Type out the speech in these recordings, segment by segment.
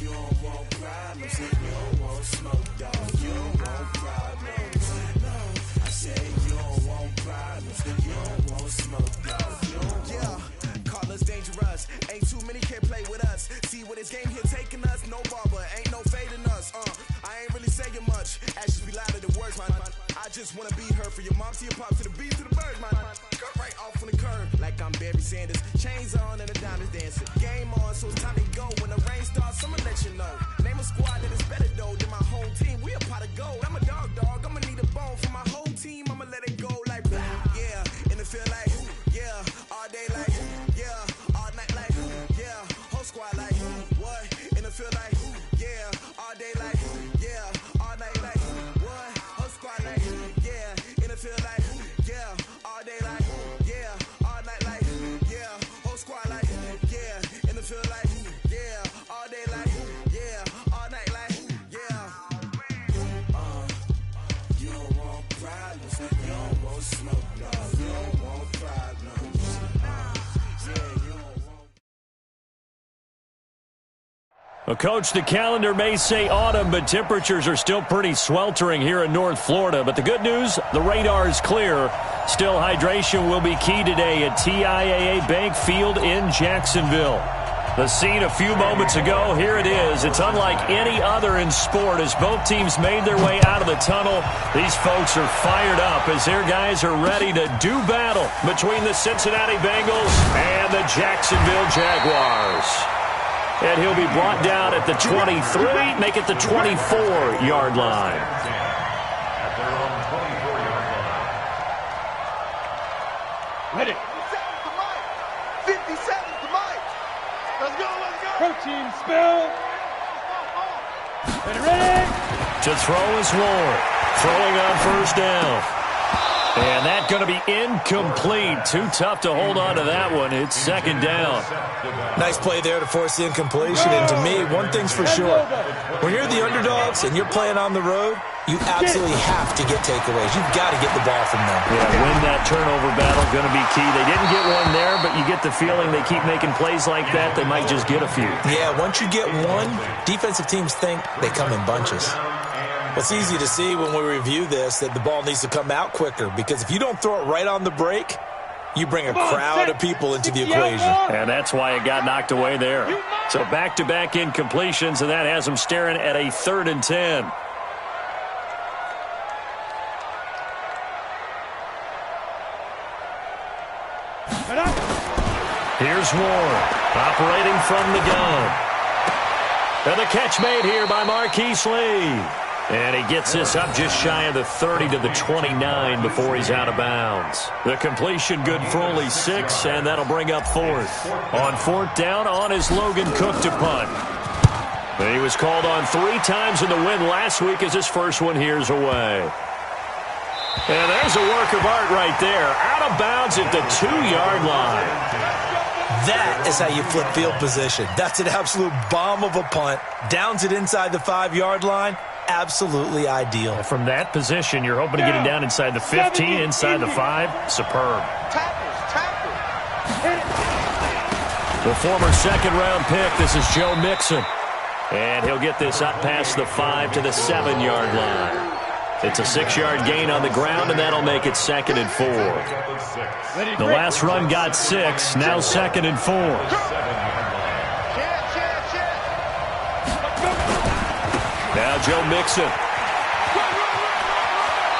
you don't want problems, you don't want smoke, dog. You don't want problems. I said you don't want problems, you don't want smoke, dog. Yeah, call us dangerous. Ain't too many can play with us. See what this game here taking us? No barber, ain't no fading us. I ain't really saying much. Actions be louder than words, man. I just wanna be heard for your mom to your pop to the beat to the bird, man. Cut right off on the curb like I'm Barry Sanders. Chains on and the diamonds dancing. Game on, so it's time to go. When the rain starts, I'ma let you know. Name a squad that is better though than my home team. We a pot of gold. I'm a dog. I'ma need a bone for my whole team. I'ma let it go like yeah. In the field like yeah. All day like yeah. All night like yeah. Whole squad like what? In the field like yeah. All day like yeah. All night like what? Whole squad like yeah. In the field like yeah. All day like yeah. All night like yeah. Whole squad like yeah. In the field like yeah. All day like yeah. All night like yeah. You don't want problems. You don't want smoke, no. You don't want problems. Yeah, you don't want. Well, Coach, the calendar may say autumn, but temperatures are still pretty sweltering here in North Florida. But the good news, the radar is clear. Still, hydration will be key today at TIAA Bank Field in Jacksonville. The scene a few moments ago, here it is. It's unlike any other in sport as both teams made their way out of the tunnel. These folks are fired up as their guys are ready to do battle between the Cincinnati Bengals and the Jacksonville Jaguars. And he'll be brought down at the 23, make it the 24-yard line. Ready. 57 to Mike. Let's go. Protein spill. Ready. To throw is Ward. Throwing on first down. And that's going to be incomplete. Too tough to hold on to that one. It's second down. Nice play there to force the incompletion. And to me, one thing's for sure. When you're the underdogs and you're playing on the road, you absolutely have to get takeaways. You've got to get the ball from them. Yeah, win that turnover battle, going to be key. They didn't get one there, but you get the feeling they keep making plays like that, they might just get a few. Yeah, once you get one, defensive teams think they come in bunches. It's easy to see when we review this that the ball needs to come out quicker because if you don't throw it right on the break, you bring a crowd of people into the equation. And that's why it got knocked away there. So back-to-back incompletions, and that has them staring at a 3rd and 10. Here's Ward, operating from the gun. And the catch made here by Marquise Lee. And he gets this up just shy of the 30 to the 29 before he's out of bounds. The completion good for only 6, and that'll bring up 4th. On 4th down, on is Logan Cook to punt. He was called on 3 times in the win last week as his first one here's away. And there's a work of art right there. Out of bounds at the 2-yard line. That is how you flip field position. That's an absolute bomb of a punt. Downs it inside the 5-yard line. Absolutely ideal. From that position, you're hoping to get it down inside the 15, inside the 5. Superb. The former second-round pick, this is Joe Mixon. And he'll get this up past the 5 to the 7-yard line. It's a 6-yard gain on the ground, and that'll make it 2nd and 4. The last run got 6, now 2nd and 4. Now Joe Mixon.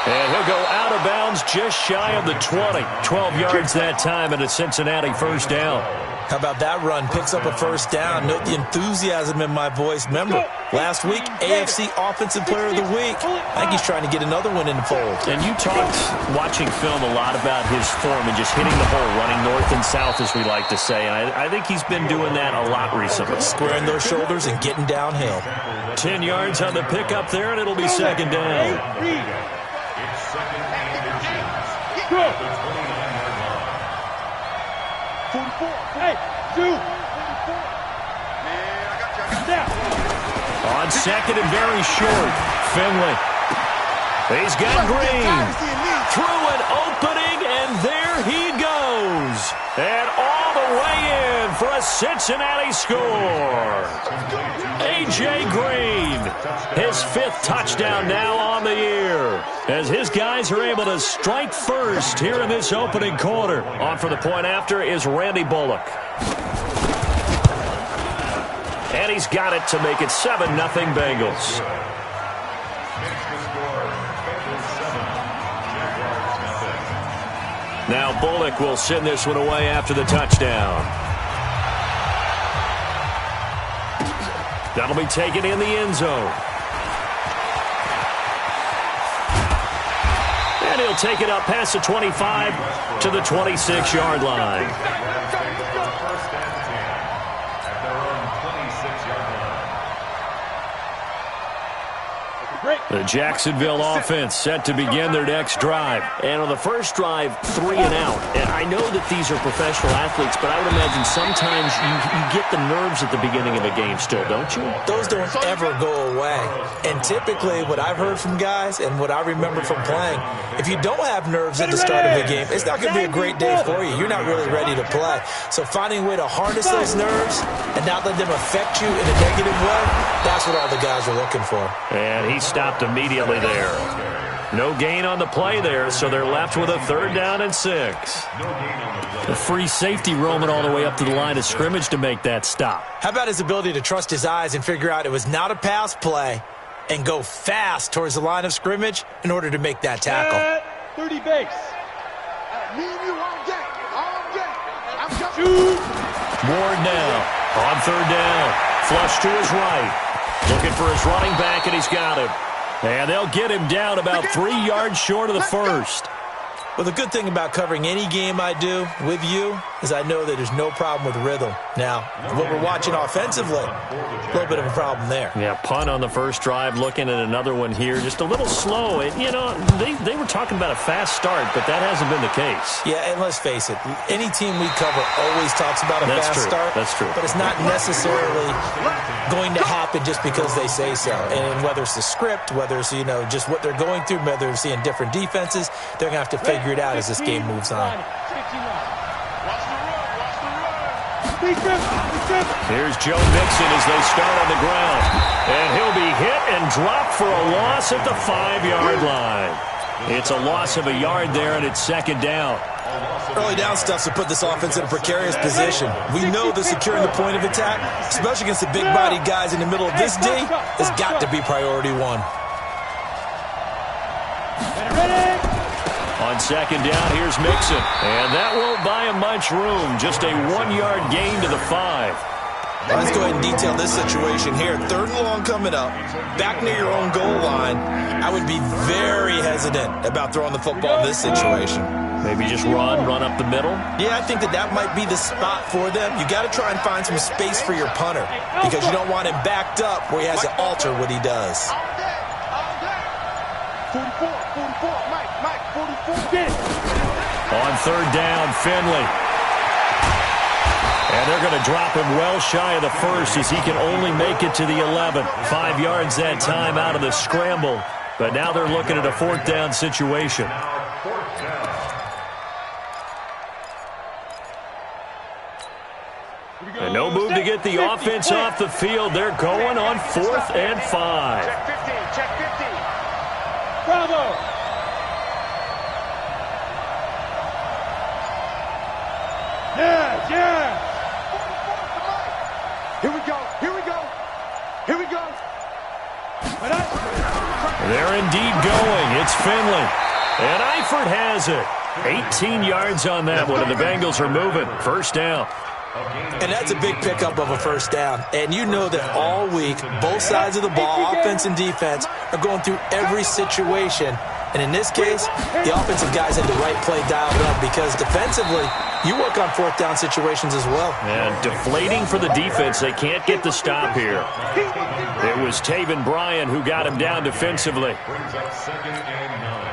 And he'll go out of bounds just shy of the 20. 12 yards that time and a Cincinnati first down. How about that run? Picks up a first down. Note the enthusiasm in my voice. Remember, last week, AFC Offensive Player of the Week. I think he's trying to get another one in the fold. And you talked, watching film, a lot about his form and just hitting the hole, running north and south, as we like to say. And I think he's been doing that a lot recently. Squaring those shoulders and getting downhill. 10 yards on the pickup there, and it'll be second down. On second and very short, Finley. He's got Green. Through an opening, and there he goes. And all the way in for a Cincinnati score. A A.J. Green. His 5th touchdown now on the year, as his guys are able to strike first here in this opening quarter. On for the point after is Randy Bullock. And he's got it to make it 7-0 Bengals. Now Bullock will send this one away after the touchdown. That'll be taken in the end zone. And he'll take it up past the 25 to the 26-yard line. The Jacksonville offense set to begin their next drive. And on the first drive, 3 and out. And I know that these are professional athletes, but I would imagine sometimes you get the nerves at the beginning of a game still, don't you? Those don't ever go away. And typically what I've heard from guys and what I remember from playing, if you don't have nerves at the start of a game, it's not going to be a great day for you. You're not really ready to play. So finding a way to harness those nerves and not let them affect you in a negative way, that's what all the guys are looking for. And he stopped immediately there. No gain on the play there, so they're left with a 3rd down and 6. The free safety roaming all the way up to the line of scrimmage to make that stop. How about his ability to trust his eyes and figure out it was not a pass play and go fast towards the line of scrimmage in order to make that tackle? 30 base. Ward now on 3rd down. Flush to his right. Looking for his running back, and he's got him. And they'll get him down about 3 yards short of the first. Well, the good thing about covering any game I do with you is I know that there's no problem with rhythm. Now, what we're watching offensively, a little bit of a problem there. Yeah, punt on the first drive, looking at another one here. Just a little slow. And, you know, they were talking about a fast start, but that hasn't been the case. Yeah, and let's face it, any team we cover always talks about a fast start. That's true. But it's not necessarily going to happen just because they say so. And whether it's the script, whether it's, you know, just what they're going through, whether they're seeing different defenses, they're going to have to figure it out as this game moves on. Here's Joe Mixon as they start on the ground. And he'll be hit and dropped for a loss at the 5-yard line. It's a loss of a yard there, and it's 2nd down. Early down stuff to put this offense in a precarious position. We know that securing the point of attack, especially against the big-bodied guys in the middle of this D, has got to be priority 1. On 2nd down, here's Mixon. And that won't buy him much room. Just a 1-yard gain to the 5. Let's go ahead and detail this situation here. 3rd and long coming up. Back near your own goal line. I would be very hesitant about throwing the football in this situation. Maybe just run up the middle? Yeah, I think that might be the spot for them. You got to try and find some space for your punter because you don't want him backed up where he has to alter what he does. 44, Mike, 44. On 3rd down, Finley. And they're going to drop him well shy of the first as he can only make it to the 11. 5 yards that time out of the scramble. But now they're looking at a 4th down situation. And no move to get the offense off the field. They're going on 4th and 5. Check 50. Bravo. Yeah. Here we go. They're indeed going. It's Finley. And Eifert has it. 18 yards on that one, and the Bengals are moving. 1st down. And that's a big pickup of a 1st down. And you know that all week, both sides of the ball, offense and defense, are going through every situation. And in this case, the offensive guys had the right play dialed up because defensively, you work on 4th down situations as well. And deflating for the defense. They can't get the stop here. It was Taven Bryan who got him down defensively. Brings up 2nd and 9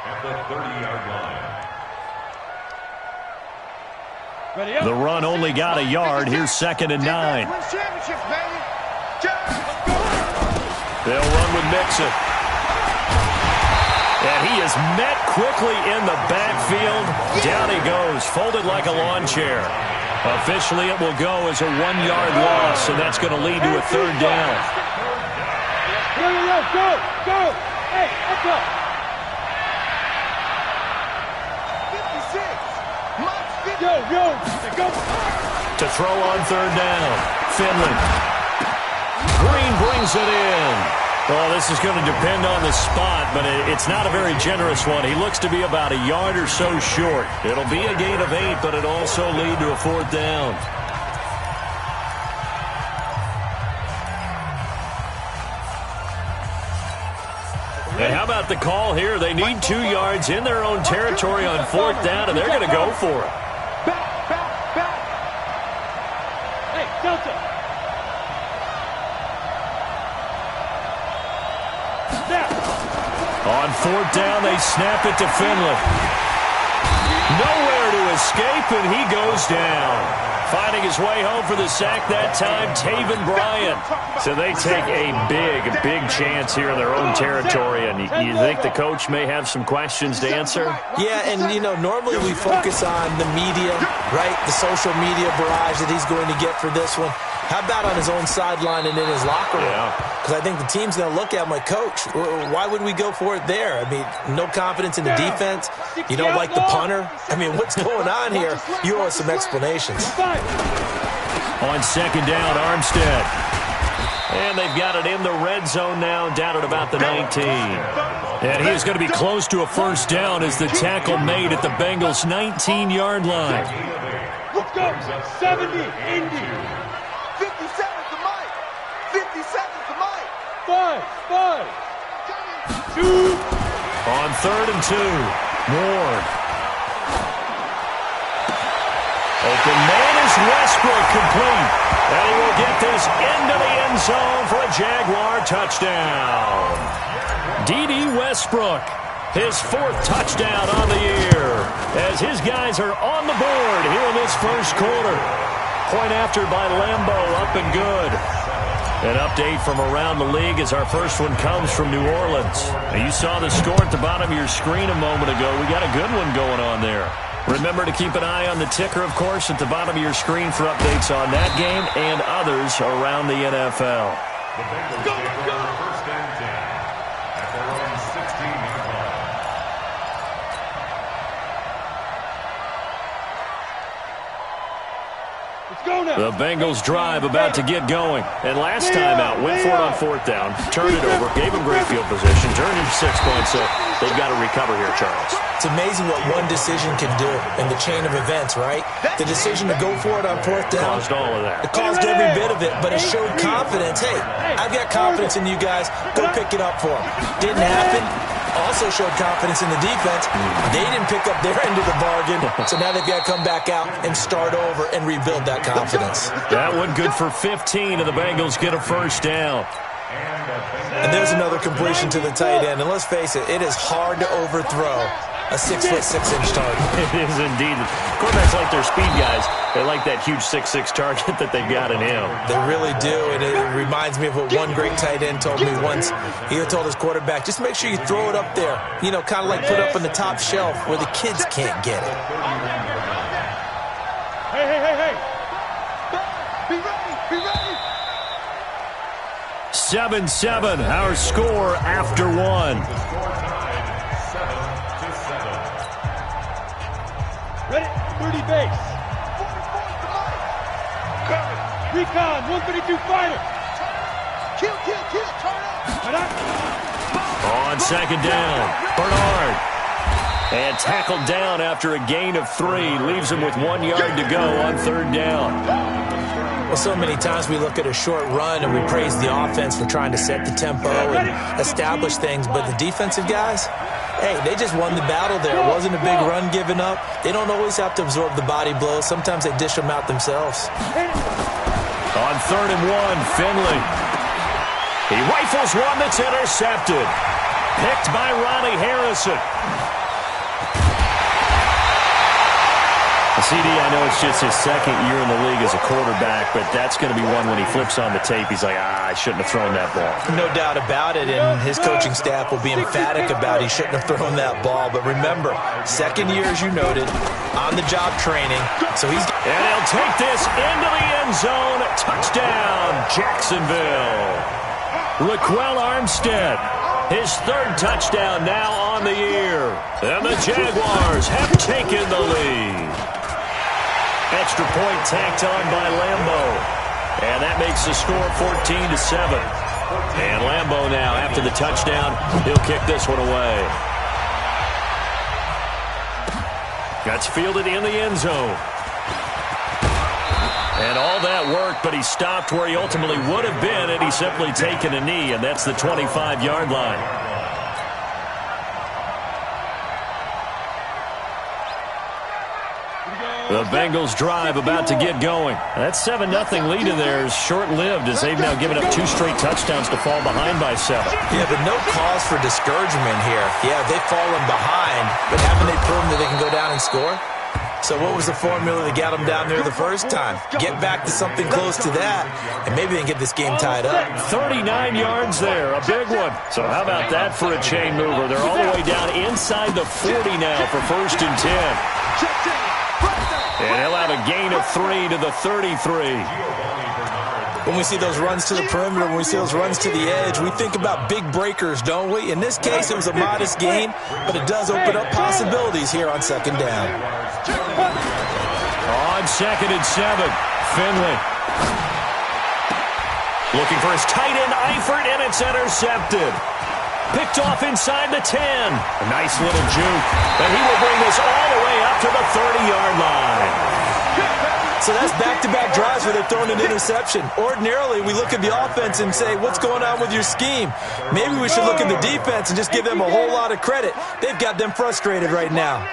at the 30-yard line. The run only got a yard. Here's 2nd and 9. They'll run with Mixon. And he is met quickly in the backfield. Down he goes, folded like a lawn chair. Officially, it will go as a 1-yard loss, and that's going to lead to a third down. Go! Hey, let's go! 56! Go! To throw on third down, Finley. Green brings it in. Well, this is going to depend on the spot, but it's not a very generous one. He looks to be about a yard or so short. It'll be a gain of 8, but it'll also lead to a fourth down. And how about the call here? They need 2 yards in their own territory on fourth down, and they're going to go for it. Back! Hey, Delta! On fourth down, they snap it to Finley. Nowhere to escape, and he goes down. Finding his way home for the sack that time, Taven Bryan. So they take a big chance here in their own territory, and you think the coach may have some questions to answer? Yeah, and, normally we focus on the media, right, the social media barrage that he's going to get for this one. How about on his own sideline and in his locker room? Because I think the team's going to look at him like, Coach, why would we go for it there? I mean, no confidence in the defense. You don't like the punter. I mean, what's going on here? You owe us some explanations. On second down, Armstead. And they've got it in the red zone now, down at about the 19. And he is going to be close to a first down as the tackle made at the Bengals' 19-yard line. Let's go! 70, Indy! 5, 2. On third and 2, Ward. Open man is Westbrook, complete. And he will get this into the end zone for a Jaguar touchdown. D.D. Westbrook, his 4th touchdown on the year, as his guys are on the board here in this first quarter. Point after by Lambeau, up and good. An update from around the league as our first one comes from New Orleans. Now, you saw the score at the bottom of your screen a moment ago. We got a good one going on there. Remember to keep an eye on the ticker, of course, at the bottom of your screen for updates on that game and others around the NFL. The Bengals go! First and 10 at their own 16-yard line. The Bengals drive about to get going. And last time out, went for it on fourth down, turned it over, gave them great field position, turned into 6 points, so they've got to recover here, Charles. It's amazing what one decision can do in the chain of events, right? The decision to go for it on fourth down. Caused all of that. It caused every bit of it, but it showed confidence. Hey, I've got confidence in you guys. Go pick it up for them. Didn't happen. Also showed confidence in the defense. They didn't pick up their end of the bargain, so now they've got to come back out and start over and rebuild that confidence. That one good for 15, and the Bengals get a first down. And there's another completion to the tight end. And let's face it, it is hard to overthrow a 6'6" target. It is indeed. Quarterbacks like their speed guys. They like that huge 6'6" target that they've got in him. They really do, and it reminds me of what one great tight end told me once. He told his quarterback, just make sure you throw it up there, kind of like put up on the top shelf where the kids can't get it. Hey. Be ready. 7-7, our score after one. Ready? 30 base. Recon, 132 fighter. Kill, turn up. On second down, Bernard. And tackled down after a gain of 3. Leaves him with 1 yard to go on third down. Well, so many times we look at a short run and we praise the offense for trying to set the tempo and establish things, but the defensive guys, hey, they just won the battle there. It wasn't a big run given up. They don't always have to absorb the body blows. Sometimes they dish them out themselves. On third and 1, Finley. He rifles one that's intercepted. Picked by Ronnie Harrison. CD, I know it's just his second year in the league as a quarterback, but that's going to be one when he flips on the tape, he's like, I shouldn't have thrown that ball. No doubt about it, and his coaching staff will be emphatic about he shouldn't have thrown that ball. But remember, second year, as you noted, on-the-job training, so he's... And he'll take this into the end zone. Touchdown, Jacksonville. Raquel Armstead, his third touchdown now on the year. And the Jaguars have taken the lead. Extra point tacked on by Lambo. And that makes the score 14-7. And Lambo now, after the touchdown, he'll kick this one away. That's fielded in the end zone. And all that work, but he stopped where he ultimately would have been had he simply taken a knee, and that's the 25-yard line. The Bengals drive about to get going. That 7-0 lead of theirs short-lived as they've now given up 2 straight touchdowns to fall behind by 7. Yeah, but no cause for discouragement here. Yeah, they've fallen behind, but haven't they proven that they can go down and score? So what was the formula that got them down there the first time? Get back to something close to that, and maybe they can get this game tied up. 39 yards there, a big one. So how about that for a chain mover? They're all the way down inside the 40 now for 1st and 10. And he'll have a gain of 3 to the 33. When we see those runs to the perimeter, when we see those runs to the edge, we think about big breakers, don't we? In this case, it was a modest gain, but it does open up possibilities here on 2nd down. On 2nd and 7, Finley. Looking for his tight end, Eifert, and it's intercepted. Picked off inside the 10. A nice little juke. And he will bring this all the way up to the 30-yard line. So that's back-to-back drives where they're throwing an interception. Ordinarily, we look at the offense and say, what's going on with your scheme? Maybe we should look at the defense and just give them a whole lot of credit. They've got them frustrated right now.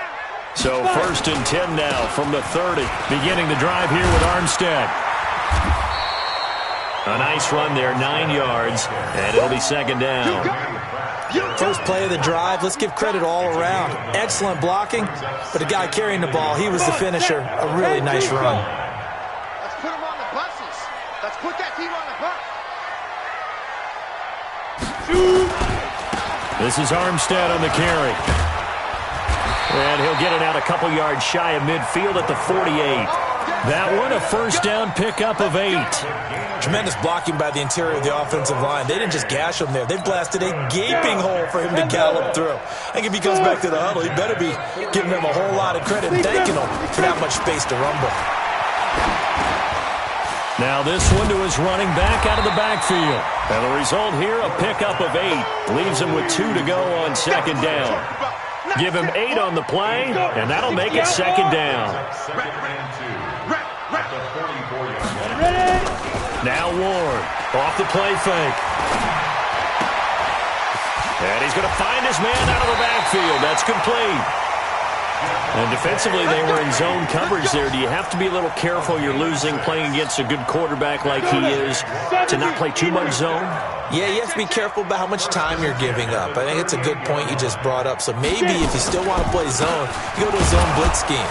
So 1st and 10 now from the 30. Beginning the drive here with Armstead. A nice run there, 9 yards, and it'll be 2nd down. First play of the drive, let's give credit all around. Excellent blocking, but the guy carrying the ball, he was the finisher. A really nice run. Let's put him on the buses. Let's put that team on the bus. This is Armstead on the carry. And he'll get it out a couple yards shy of midfield at the 48. That one, a 1st down pickup of 8. Tremendous blocking by the interior of the offensive line. They didn't just gash him there. They blasted a gaping hole for him to gallop through. I think if he comes back to the huddle, he better be giving them a whole lot of credit and thanking them for that much space to rumble. Now this one to his running back out of the backfield. And the result here, a pickup of 8. Leaves him with 2 to go on 2nd down. Give him 8 on the play, and that'll make it 2nd down. Now Ward, off the play fake. And he's going to find his man out of the backfield. That's complete. And defensively, they were in zone coverage there. Do you have to be a little careful? You're losing playing against a good quarterback like he is to not play too much zone? Yeah, you have to be careful about how much time you're giving up. I think it's a good point you just brought up. So maybe if you still want to play zone, you go to a zone blitz scheme.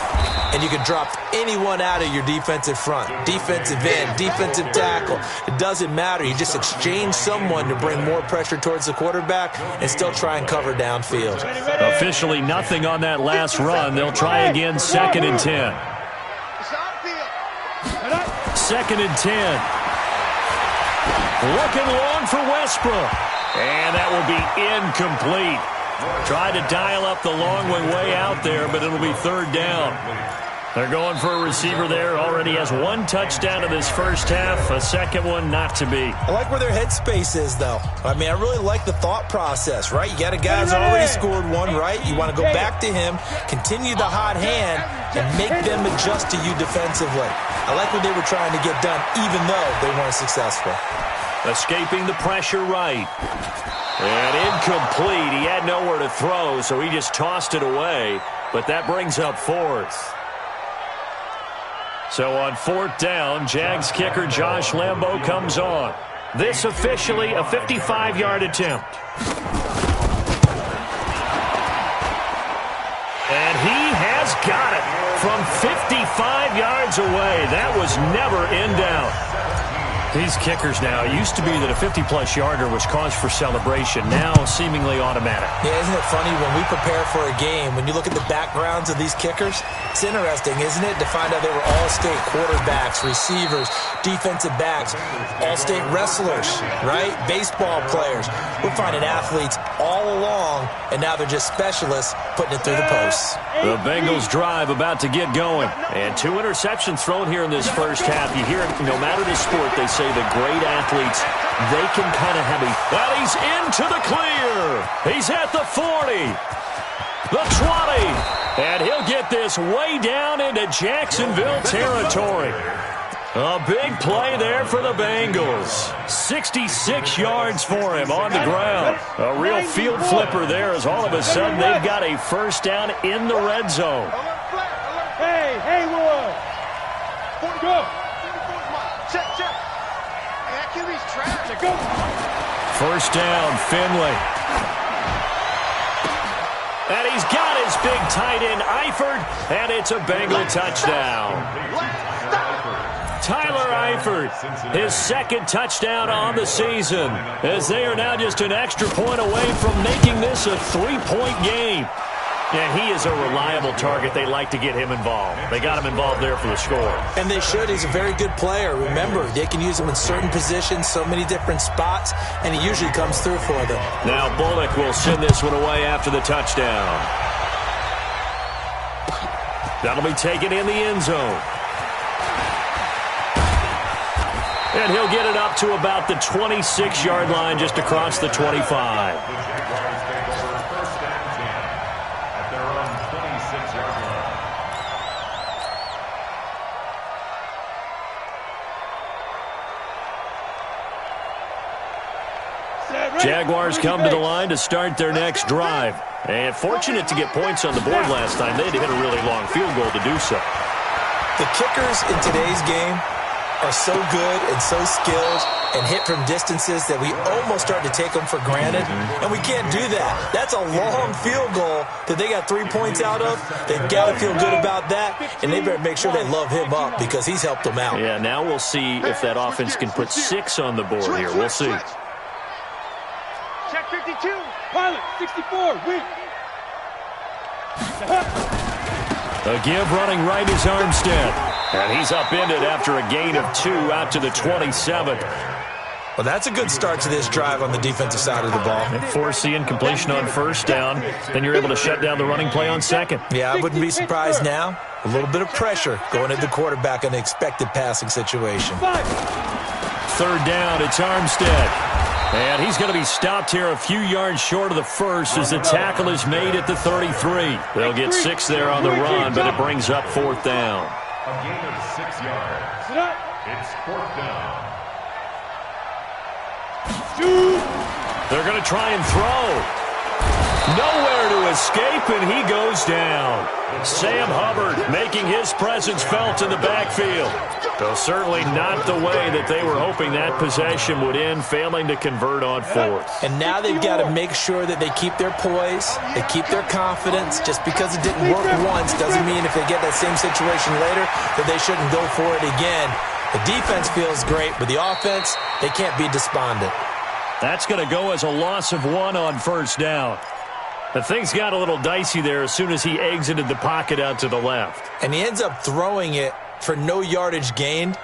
And you can drop anyone out of your defensive front. Defensive end, defensive tackle. It doesn't matter. You just exchange someone to bring more pressure towards the quarterback and still try and cover downfield. Officially nothing on that last run. They'll try again, 2nd and 10. 2nd and 10. Looking long for Westbrook. And that will be incomplete. Tried to dial up the long way out there, but it'll be 3rd down. They're going for a receiver there. Already has 1 touchdown in this first half. A second one not to be. I like where their headspace is, though. I mean, I really like the thought process, right? You got a guy who's already scored 1, right? You want to go back to him, continue the hot hand, and make them adjust to you defensively. I like what they were trying to get done, even though they weren't successful. Escaping the pressure right. And incomplete. He had nowhere to throw, so he just tossed it away. But that brings up 4th. So on 4th down, Jags kicker Josh Lambo comes on. This officially a 55-yard attempt. And he has has got it from 55 yards away. That was never in doubt. These kickers now, it used to be that a 50-plus yarder was cause for celebration. Now seemingly automatic. Yeah, isn't it funny when we prepare for a game, when you look at the backgrounds of these kickers, it's interesting, isn't it, to find out they were all-state quarterbacks, receivers, defensive backs, all-state wrestlers, right? Baseball players. We're finding athletes all along, and now they're just specialists putting it through the posts. The Bengals drive about to get going. And 2 interceptions thrown here in this first half. You hear it, no matter the sport, they say the great athletes, they can kind of have a... Well, he's into the clear. He's at the 40. The 20. And he'll get this way down into Jacksonville territory. A big play there for the Bengals. 66 yards for him on the ground. A real field flipper there as all of a sudden they've got a first down in the red zone. Hey, Haywood. Go. Check. Hey, that QB's trash. Go. First down, Finley. And he's got his big tight end, Eifert, and it's a Bengal touchdown. Tyler Eifert, his second touchdown on the season, as they are now just an extra point away from making this a 3-point game. And he is a reliable target. They like to get him involved. They got him involved there for the score. And they should. He's a very good player. Remember, they can use him in certain positions, so many different spots, and he usually comes through for them. Now Bullock will send this one away after the touchdown. That'll be taken in the end zone. And he'll get it up to about the 26-yard line, just across the 25. The Jaguars take over first and 10 at their own 26-yard line. Jaguars come to the line to start their next drive. And fortunate to get points on the board last time. They had to hit a really long field goal to do so. The kickers in today's game are so good and so skilled and hit from distances that we almost start to take them for granted, and we can't do that. That's a long field goal that they got 3 points out of. They've got to feel good about that, and they better make sure they love him up because he's helped them out. Yeah, now we'll see if that offense can put 6 on the board here. We'll see. Check 52. Pilot, 64, win. A give running right is Armstead. And he's upended after a gain of 2 out to the 27. Well, that's a good start to this drive on the defensive side of the ball. And force the incompletion on first down. Then you're able to shut down the running play on second. Yeah, I wouldn't be surprised now. A little bit of pressure going at the quarterback in an expected passing situation. Third down, it's Armstead. And he's going to be stopped here a few yards short of the first as the tackle is made at the 33. They'll get 6 there on the run, but it brings up fourth down. A gain of 6 yards. It's fourth down. They're going to try and throw. Nowhere to escape, and he goes down. Sam Hubbard making his presence felt in the backfield. Though certainly not the way that they were hoping that possession would end, failing to convert on fourth. And now they've got to make sure that they keep their poise, they keep their confidence. Just because it didn't work once doesn't mean if they get that same situation later that they shouldn't go for it again. The defense feels great, but the offense, they can't be despondent. That's going to go as a loss of 1 on first down. But things got a little dicey there as soon as he exited the pocket out to the left. And he ends up throwing it for no yardage gained.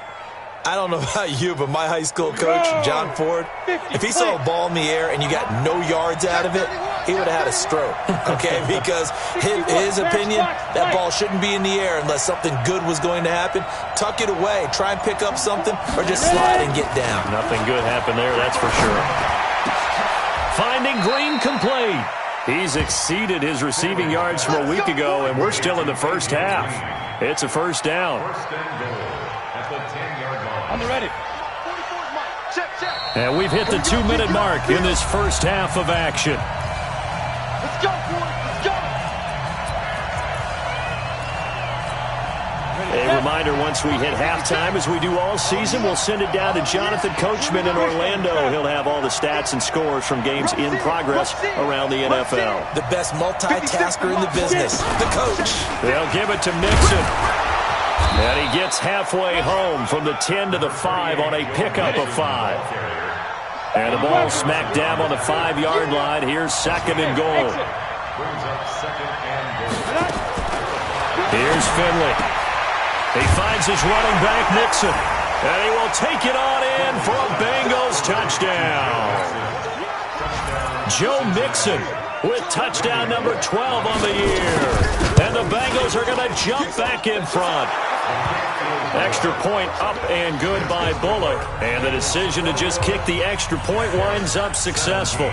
I don't know about you, but my high school coach, John Ford, if he saw a ball in the air and you got no yards out of it, he would have had a stroke, okay? Because his opinion, that ball shouldn't be in the air unless something good was going to happen. Tuck it away, try and pick up something, or just slide and get down. Nothing good happened there, that's for sure. Finding Green complete. He's exceeded his receiving yards from a week ago, and we're still in the first half. It's a first down. First and goal at the 10-yard line. On the ready. Check. And we've hit the 2-minute mark in this first half of action. Let's go, boys. Let's go. A reminder, once we hit halftime, as we do all season, we'll send it down to Jonathan Coachman in Orlando. He'll have all the stats and scores from games in progress around the NFL. The best multitasker in the business, the coach. They'll give it to Mixon. And he gets halfway home from the 10 to the 5 on a pickup of 5. And the ball smacked down on the 5-yard line. Here's 2nd and goal. Here's Finley. He finds his running back, Mixon. And he will take it on in for a Bengals touchdown. Joe Mixon with touchdown number 12 on the year. And the Bengals are going to jump back in front. Extra point up and good by Bullock. And the decision to just kick the extra point winds up successful.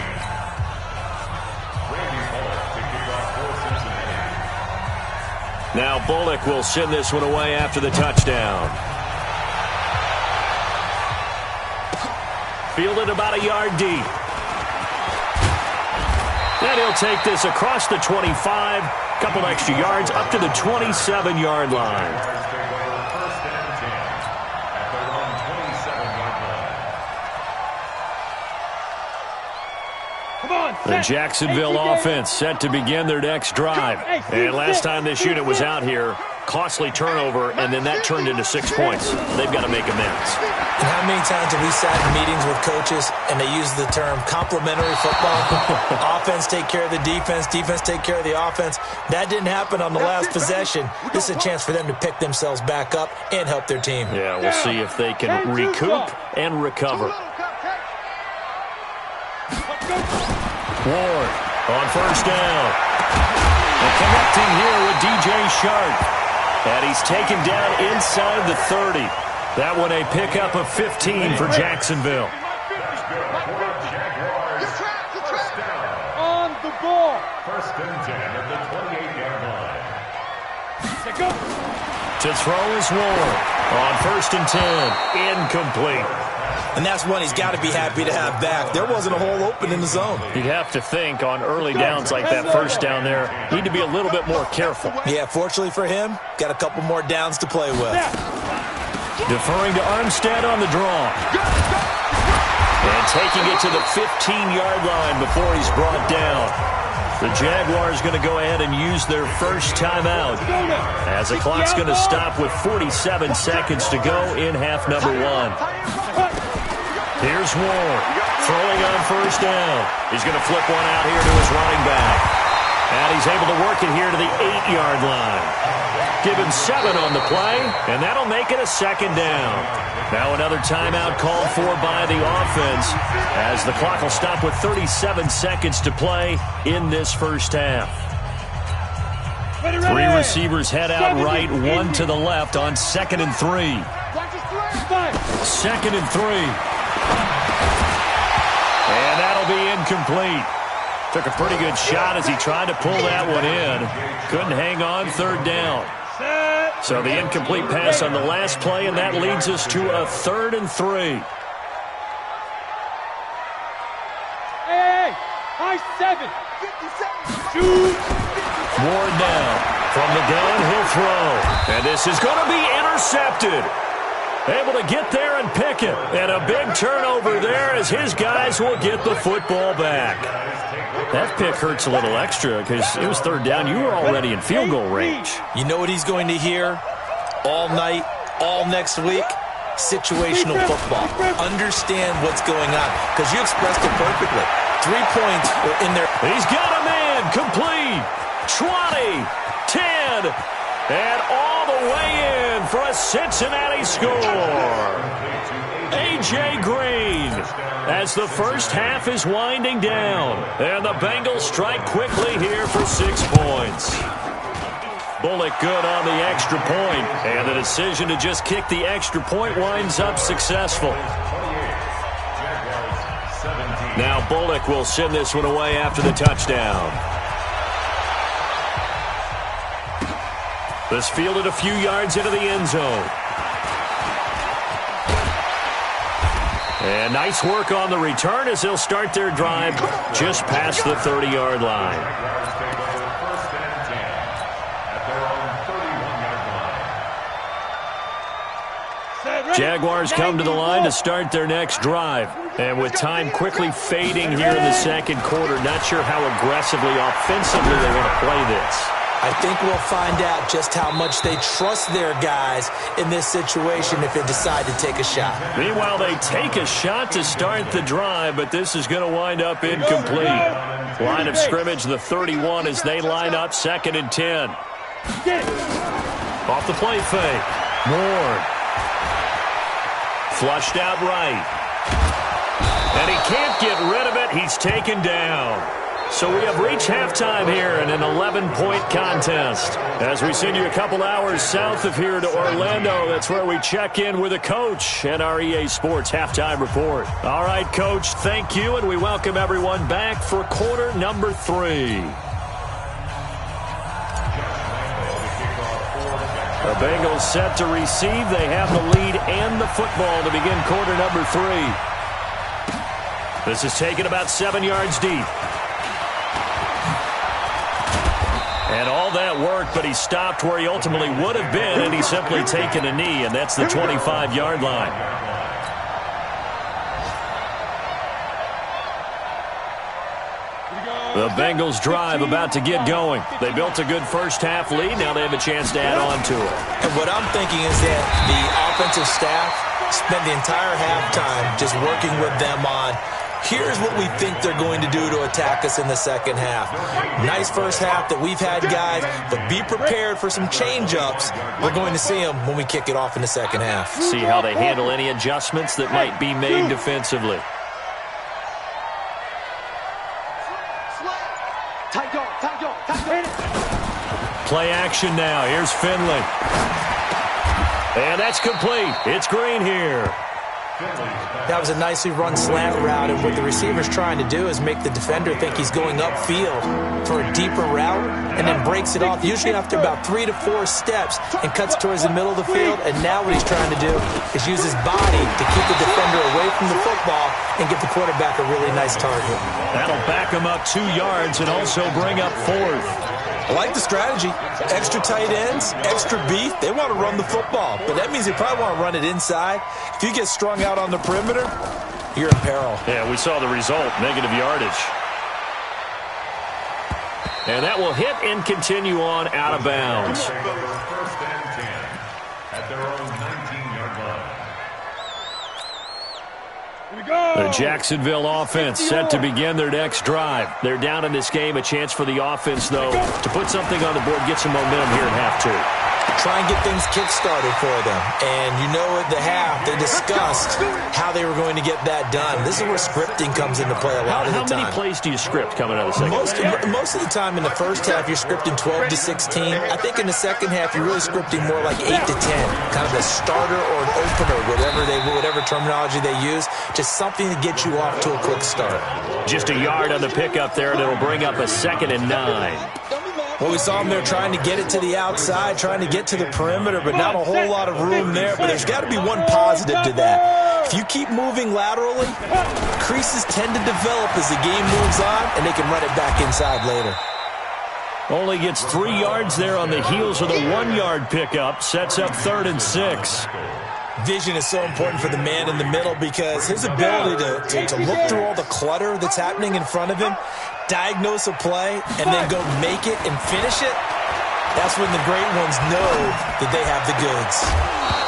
Now Bullock will send this one away after the touchdown. Fielded about a yard deep. And he'll take this across the 25. Couple extra yards up to the 27-yard line. The Jacksonville offense set to begin their next drive. And last time this unit was out here, costly turnover, and then that turned into 6 points. They've got to make amends. And how many times have we sat in meetings with coaches and they use the term complementary football? Offense take care of the defense, defense take care of the offense. That didn't happen on the last possession. This is a chance for them to pick themselves back up and help their team. Yeah, we'll see if they can recoup and recover. Ward on first down. And connecting here with DJ Sharp. And he's taken down inside the 30. That one a pickup of 15 for Jacksonville. On the ball. First and 10 at the 28-yard line. To throw is Ward. On first and 10. Incomplete. And that's one he's got to be happy to have back. There wasn't a hole open in the zone. You'd have to think on early downs like that first down there, need to be a little bit more careful. Yeah, fortunately for him, got a couple more downs to play with. Deferring to Armstead on the draw. And taking it to the 15-yard line before he's brought down. The Jaguars going to go ahead and use their first timeout as the clock's going to stop with 47 seconds to go in half number 1. Here's Ward, throwing on first down. He's going to flip one out here to his running back. And he's able to work it here to the 8-yard line. Give him 7 on the play, and that'll make it a second down. Now another timeout called for by the offense as the clock will stop with 37 seconds to play in this first half. 3 receivers head out right, 1 to the left on 2nd and 3. 2nd and 3. And that'll be incomplete. Took a pretty good shot as he tried to pull that one in. Couldn't hang on, 3rd down. So the incomplete pass on the last play, and that leads us to a 3rd and 3. Hey, high 7. Shoot. Ward now. From the gun, he'll throw. And this is going to be intercepted. Able to get there and pick it. And a big turnover there as his guys will get the football back. That pick hurts a little extra because it was 3rd down. You were already in field goal range. You know what he's going to hear all night, all next week? Situational football. Understand what's going on because you expressed it perfectly. 3 points were in there. He's got a man complete. 20, 10, and all the way in for a Cincinnati score. A.J. Green as the first half is winding down. And the Bengals strike quickly here for 6 points. Bullock good on the extra point. And the decision to just kick the extra point winds up successful. Now Bullock will send this one away after the touchdown. This fielded a few yards into the end zone. And nice work on the return as they'll start their drive just past the 30-yard line. Jaguars come to the line to start their next drive. And with time quickly fading here in the second quarter, not sure how aggressively, offensively they want to play this. I think we'll find out just how much they trust their guys in this situation if they decide to take a shot. Meanwhile, they take a shot to start the drive, but this is going to wind up incomplete. Line of scrimmage, the 31, as they line up 2nd and 10. Off the play fake. Ward. Flushed out right. And he can't get rid of it. He's taken down. So we have reached halftime here in an 11-point contest. As we send you a couple hours south of here to Orlando, that's where we check in with the coach and our EA Sports halftime report. All right, Coach, thank you, and we welcome everyone back for quarter number 3. The Bengals set to receive. They have the lead and the football to begin quarter number 3. This is taken about 7 yards deep. And all that work, but he stopped where he ultimately would have been, and he's simply taken a knee, and that's the 25-yard line. The Bengals drive about to get going. They built a good first-half lead. Now they have a chance to add on to it. And what I'm thinking is that the offensive staff spent the entire halftime just working with them on, here's what we think they're going to do to attack us in the second half. Nice first half that we've had, guys, but be prepared for some change-ups. We're going to see them when we kick it off in the second half. See how they handle any adjustments that might be made defensively. Play action now. Here's Finley. And that's complete. It's Green here. That was a nicely run slant route, and what the receiver's trying to do is make the defender think he's going upfield for a deeper route and then breaks it off, usually after about 3 to 4 steps, and cuts towards the middle of the field. And now what he's trying to do is use his body to keep the defender away from the football and give the quarterback a really nice target. That'll back him up 2 yards and also bring up 4th. I like the strategy. Extra tight ends, extra beef. They want to run the football, but that means they probably want to run it inside. If you get strung out on the perimeter, you're in peril. Yeah, we saw the result, negative yardage. And that will hit and continue on out of bounds. First and 10 at their own 19-yard line. The Jacksonville offense set to begin their next drive. They're down in this game. A chance for the offense, though, to put something on the board, get some momentum here in half 2. Try and get things kick-started for them. And you know at the half, they discussed how they were going to get that done. This is where scripting comes into play a lot of the time. How many plays do you script coming out of the second half? Most of the time in the first half, you're scripting 12 to 16. I think in the second half, you're really scripting more like 8 to 10. Kind of a starter or an opener, whatever terminology they use. Just something to get you off to a quick start. Just a yard on the pickup there, and it'll bring up a 2nd and 9. Well, we saw them there trying to get it to the outside, trying to get to the perimeter, but not a whole lot of room there. But there's got to be one positive to that. If you keep moving laterally, creases tend to develop as the game moves on, and they can run it back inside later. Only gets 3 yards there on the heels of the 1-yard pickup. Sets up 3rd and 6. Vision is so important for the man in the middle because his ability to look through all the clutter that's happening in front of him, diagnose a play, and then go make it and finish it, that's when the great ones know that they have the goods.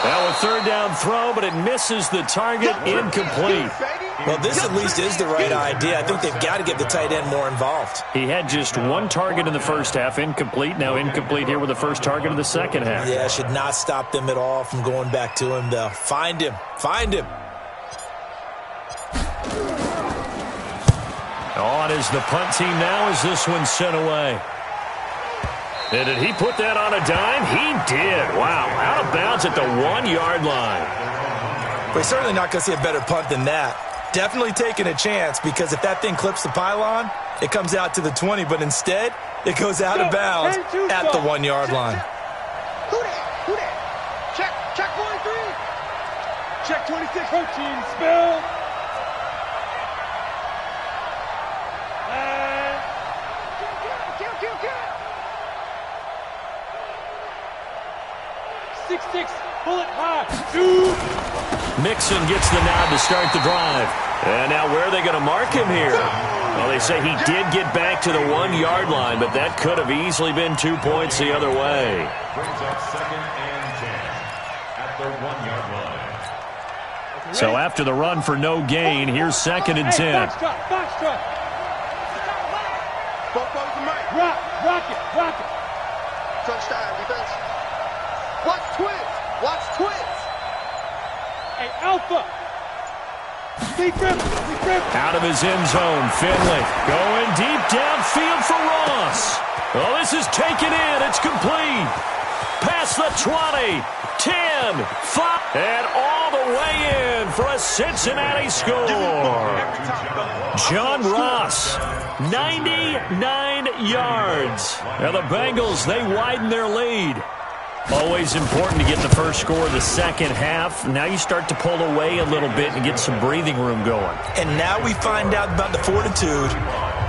Now a 3rd down throw, but it misses the target, incomplete. Well, this at least is the right idea. I think they've got to get the tight end more involved. He had just 1 target in the first half, incomplete. Now incomplete here with the first target of the second half. Yeah, should not stop them at all from going back to him, though. Find him. Find him. On is the punt team now as this one's sent away. And did he put that on a dime? He did. Wow, out of bounds at the 1-yard line. We're certainly not going to see a better punt than that. Definitely taking a chance because if that thing clips the pylon, it comes out to the 20, but instead, it goes out of bounds at the 1-yard line. Who that? Check 43. Check 26. Protein spill. Kill. 6-6. Bullet high. 2. Mixon gets the nod to start the drive. And now where are they going to mark him here? Well, they say he did get back to the 1-yard line, but that could have easily been 2 points the other way. Brings up 2nd and 10 at the 1-yard line. So after the run for no gain, here's 2nd and 10. Box truck. Rock it. Touchdown, defense. Watch twins. Hey, Alpha. Be dribble. Out of his end zone, Finley going deep downfield for Ross. Oh, this is taken in. It's complete. Past the 20, 10, 5, and all the way in for a Cincinnati score. John Ross, 99 yards. Now the Bengals, they widen their lead. Always important to get the first score of the second half. Now you start to pull away a little bit and get some breathing room going. And now we find out about the fortitude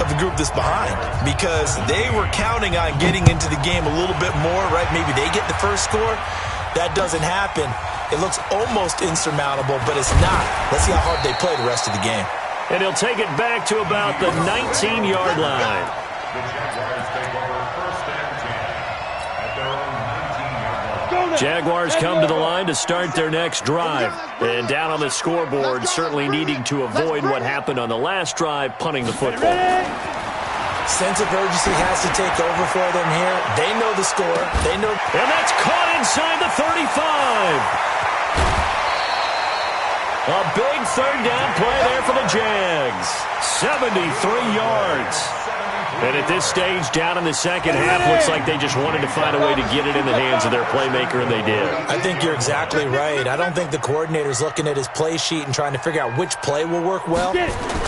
of the group that's behind, because they were counting on getting into the game a little bit more, right? Maybe they get the first score. That doesn't happen. It looks almost insurmountable, but it's not. Let's see how hard they play the rest of the game. And he'll take it back to about the 19-yard line. The Jaguars take over 1st and 10 at their own 19-yard line. Jaguars come to the line to start their next drive. And down on the scoreboard, certainly needing to avoid what happened on the last drive, punting the football. Sense of urgency has to take over for them here. They know the score. They know. And that's caught inside the 35. A big third down play there for the Jags. 73 yards. And at this stage, down in the second half, looks like they just wanted to find a way to get it in the hands of their playmaker, and they did. I think you're exactly right. I don't think the coordinator's looking at his play sheet and trying to figure out which play will work well.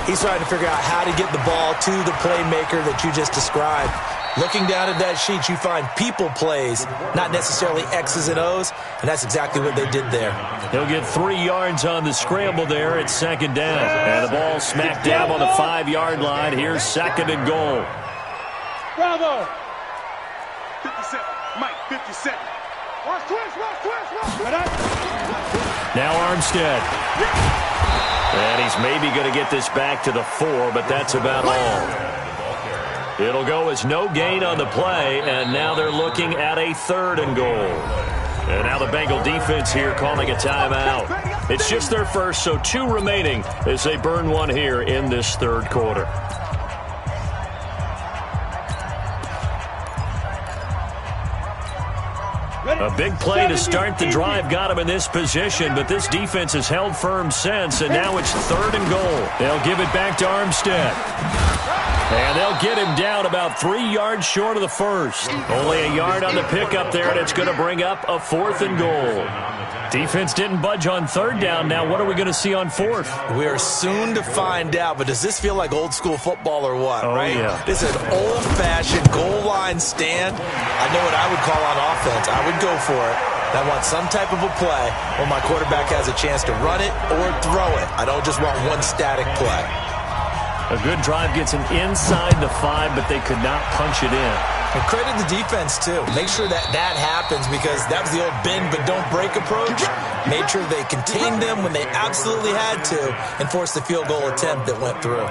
He's trying to figure out how to get the ball to the playmaker that you just described. Looking down at that sheet, you find people plays, not necessarily X's and O's, and that's exactly what they did there. He'll get 3 yards on the scramble there at second down. And the ball smacked down on the 5-yard line. Here's 2nd and goal. Bravo. 57. Mike, 57. Watch twins. Now Armstead. And he's maybe going to get this back to the 4, but that's about all. It'll go as no gain on the play, and now they're looking at a 3rd and goal. And now the Bengal defense here calling a timeout. It's just their first, so 2 remaining as they burn one here in this third quarter. A big play to start the drive got him in this position, but this defense has held firm since, and now it's 3rd and goal. They'll give it back to Armstead. And they'll get him down about 3 yards short of the first. Only a yard on the pickup there, and it's going to bring up a 4th and goal. Defense didn't budge on 3rd down. Now what are we going to see on 4th? We are soon to find out, but does this feel like old school football or what, right? Yeah. This is an old-fashioned goal line stand. I know what I would call on offense. I would go for it. I want some type of a play where my quarterback has a chance to run it or throw it. I don't just want one static play. A good drive gets him inside the 5, but they could not punch it in. And credit the defense, too. Make sure that happens, because that was the old bend but don't break approach. Made sure they contained them when they absolutely had to and forced the field goal attempt that went through.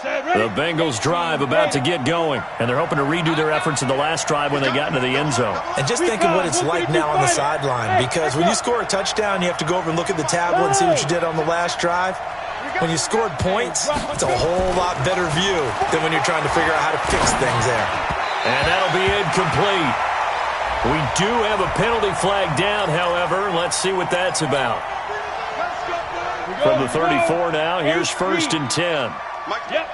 The Bengals drive about to get going, and they're hoping to redo their efforts in the last drive when they got into the end zone. And just think of what it's like now on the sideline, because when you score a touchdown, you have to go over and look at the tablet and see what you did on the last drive. When you scored points, it's a whole lot better view than when you're trying to figure out how to fix things there. And that'll be incomplete. We do have a penalty flag down, however. Let's see what that's about. From the 34 now, here's 1st and 10. Mike, Yep.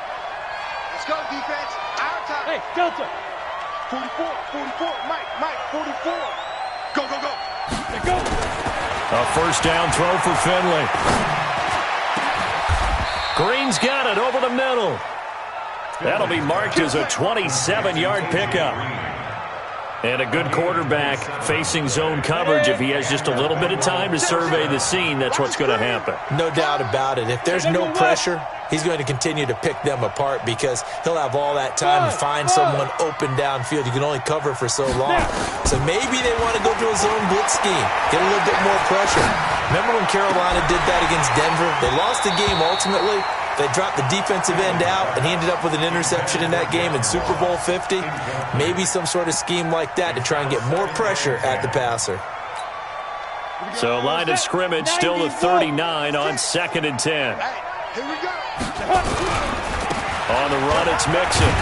let's go, defense. Our time. Hey, Delta. 44. Mike, 44. Go. Hey, go. A 1st down throw for Finley. Green's got it over the middle. That'll be marked as a 27-yard pickup. And a good quarterback facing zone coverage. If he has just a little bit of time to survey the scene, that's what's going to happen. No doubt about it. If there's no pressure, he's going to continue to pick them apart because he'll have all that time to find someone open downfield. You can only cover for so long. So maybe they want to go to a zone blitz scheme, get a little bit more pressure. Remember when Carolina did that against Denver? They lost the game ultimately. They dropped the defensive end out, and he ended up with an interception in that game in Super Bowl 50. Maybe some sort of scheme like that to try and get more pressure at the passer. So line of scrimmage still the 39 on 2nd and 10. Here we go. On the run, it's Mixon.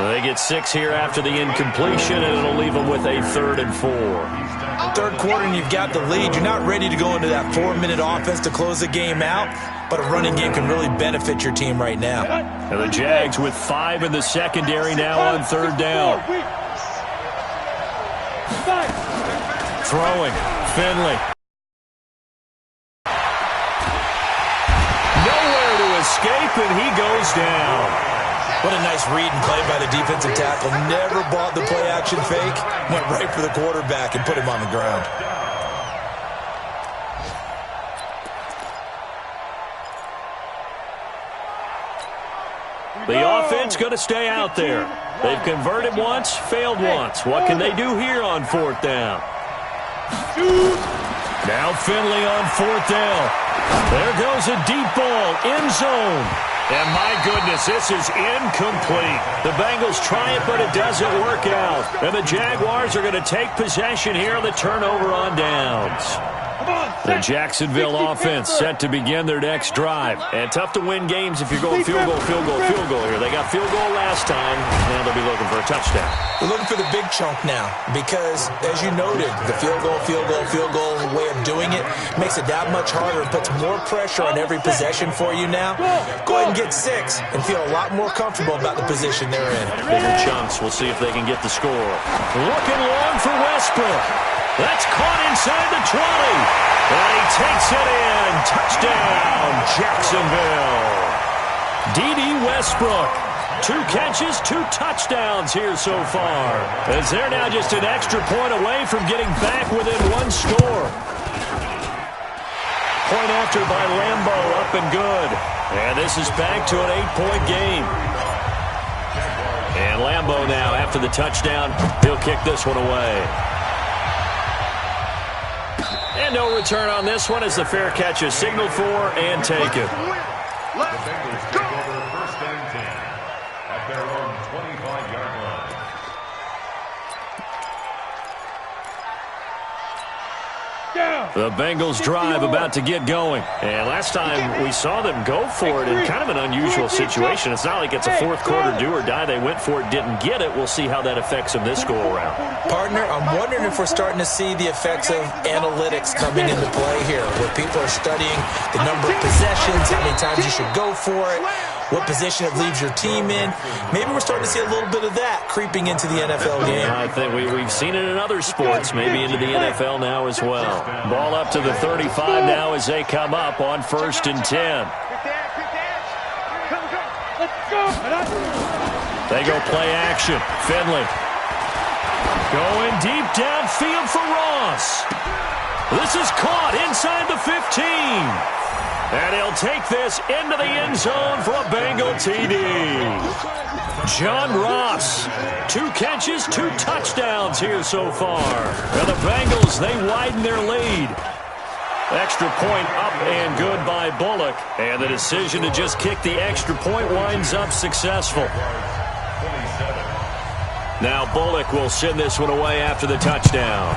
They get 6 here after the incompletion, and it'll leave them with a 3rd and 4. Third quarter and you've got the lead. You're not ready to go into that 4-minute offense to close the game out, but a running game can really benefit your team right now. And the Jags with 5 in the secondary now on 3rd down. Throwing, Finley. Nowhere to escape, and he goes down. What a nice read and play by the defensive tackle. Never bought the play-action fake. Went right for the quarterback and put him on the ground. The offense going to stay out there. They've converted once, failed once. What can they do here on 4th down? Now Finley on 4th down. There goes a deep ball, end zone. And my goodness, this is incomplete. The Bengals try it, but it doesn't work out. And the Jaguars are going to take possession here on the turnover on downs. The Jacksonville offense set to begin their next drive. And tough to win games if you're going field goal here. They got field goal last time, and they'll be looking for a touchdown. They're looking for the big chunk now because, as you noted, the field goal way of doing it makes it that much harder and puts more pressure on every possession for you now. Go ahead and get 6 and feel a lot more comfortable about the position they're in. Bigger chunks. We'll see if they can get the score. Looking long for Westbrook. That's caught inside the 20. And he takes it in. Touchdown, Jacksonville. D.D. Westbrook. 2 catches, 2 touchdowns here so far. As they're now just an extra point away from getting back within 1 score. Point after by Lambo, up and good. And this is back to an 8-point game. And Lambo now, after the touchdown, he'll kick this one away. And no return on this one as the fair catch is signaled for and taken. Let's go. First and 10 at their own 25-yard line. The Bengals drive about to get going. And last time we saw them go for it in kind of an unusual situation. It's not like it's a 4th quarter do or die. They went for it, didn't get it. We'll see how that affects them this go-around. Partner, I'm wondering if we're starting to see the effects of analytics coming into play here, where people are studying the number of possessions, how many times you should go for it, what position it leaves your team in. Maybe we're starting to see a little bit of that creeping into the NFL game. I think we've seen it in other sports, maybe into the NFL now as well. Ball up to the 35 now as they come up on 1st and 10. They go play action. Finley going deep downfield for Ross. This is caught inside the 15. And he'll take this into the end zone for a Bengal TD. John Ross, 2 catches, 2 touchdowns here so far. And the Bengals, they widen their lead. Extra point up and good by Bullock. And the decision to just kick the extra point winds up successful. Now Bullock will send this one away after the touchdown.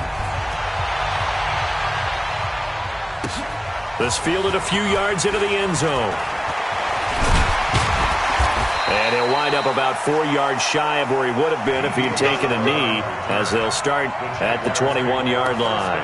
This fielded a few yards into the end zone. And he'll wind up about 4 yards shy of where he would have been if he had taken a knee, as they'll start at the 21-yard line.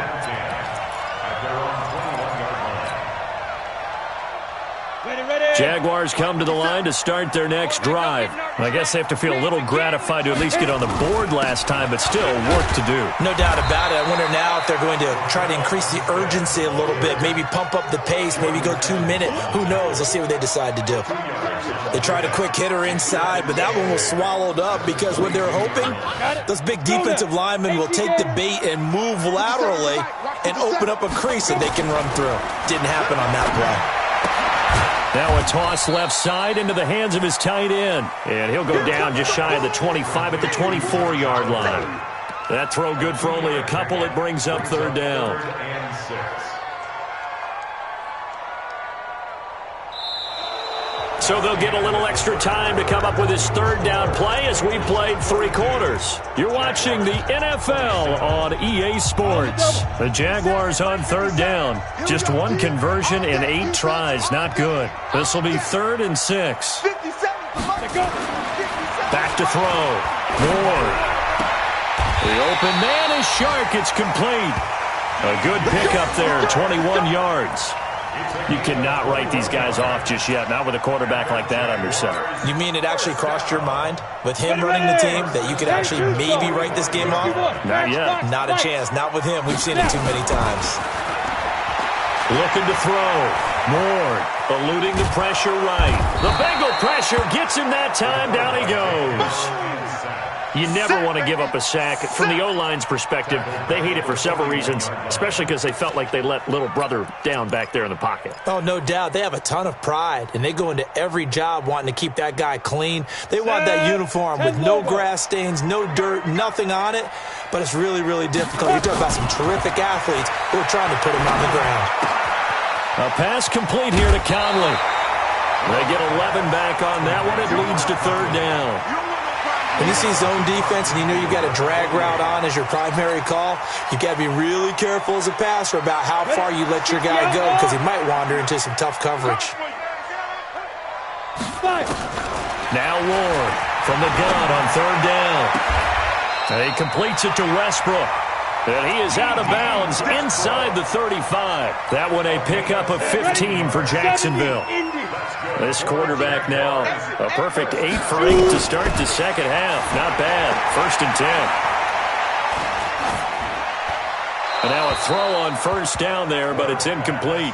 Ready, ready. Jaguars come to the line to start their next drive. I guess they have to feel a little gratified to at least get on the board last time, but still work to do. No doubt about it. I wonder now if they're going to try to increase the urgency a little bit, maybe pump up the pace, maybe go 2 minute. Who knows? Let's see what they decide to do. They tried a quick hitter inside, but that one was swallowed up because what they're hoping, those big defensive linemen will take the bait and move laterally and open up a crease that they can run through. Didn't happen on that play. Now a toss left side into the hands of his tight end. And he'll go down just shy of the 25 at the 24-yard line. That throw good for only a couple. It brings up third down. So they'll get a little extra time to come up with his third down play as we played 3 quarters. You're watching the NFL on EA Sports. The Jaguars on third down. Just 1 conversion in 8 tries. Not good. This will be 3rd and 6. Back to throw. Moore. The open man is Shark. It's complete. A good pickup there, 21 yards. You cannot write these guys off just yet, not with a quarterback like that under center. You mean it actually crossed your mind with him running the team that you could actually maybe write this game off? Not yet. Not a chance. Not with him. We've seen it too many times. Looking to throw. Moore eluding the pressure right. The Bengal pressure gets him that time. Down he goes. You never want to give up a sack. From the O-line's perspective, they hate it for several reasons, especially because they felt like they let little brother down back there in the pocket. Oh, no doubt. They have a ton of pride, and they go into every job wanting to keep that guy clean. They want that uniform with no grass stains, no dirt, nothing on it, but it's really, really difficult. You're talking about some terrific athletes who are trying to put him on the ground. A pass complete here to Conley. They get 11 back on that one. It leads to third down. When you see zone defense and you know you've got a drag route on as your primary call, you've got to be really careful as a passer about how far you let your guy go because he might wander into some tough coverage. Now Ward from the gun on third down. He completes it to Westbrook. And he is out of bounds inside the 35. That one a pickup of 15 for Jacksonville. This quarterback now, a perfect 8 for 8 to start the second half. Not bad. 1st and 10. And now a throw on first down there, but it's incomplete.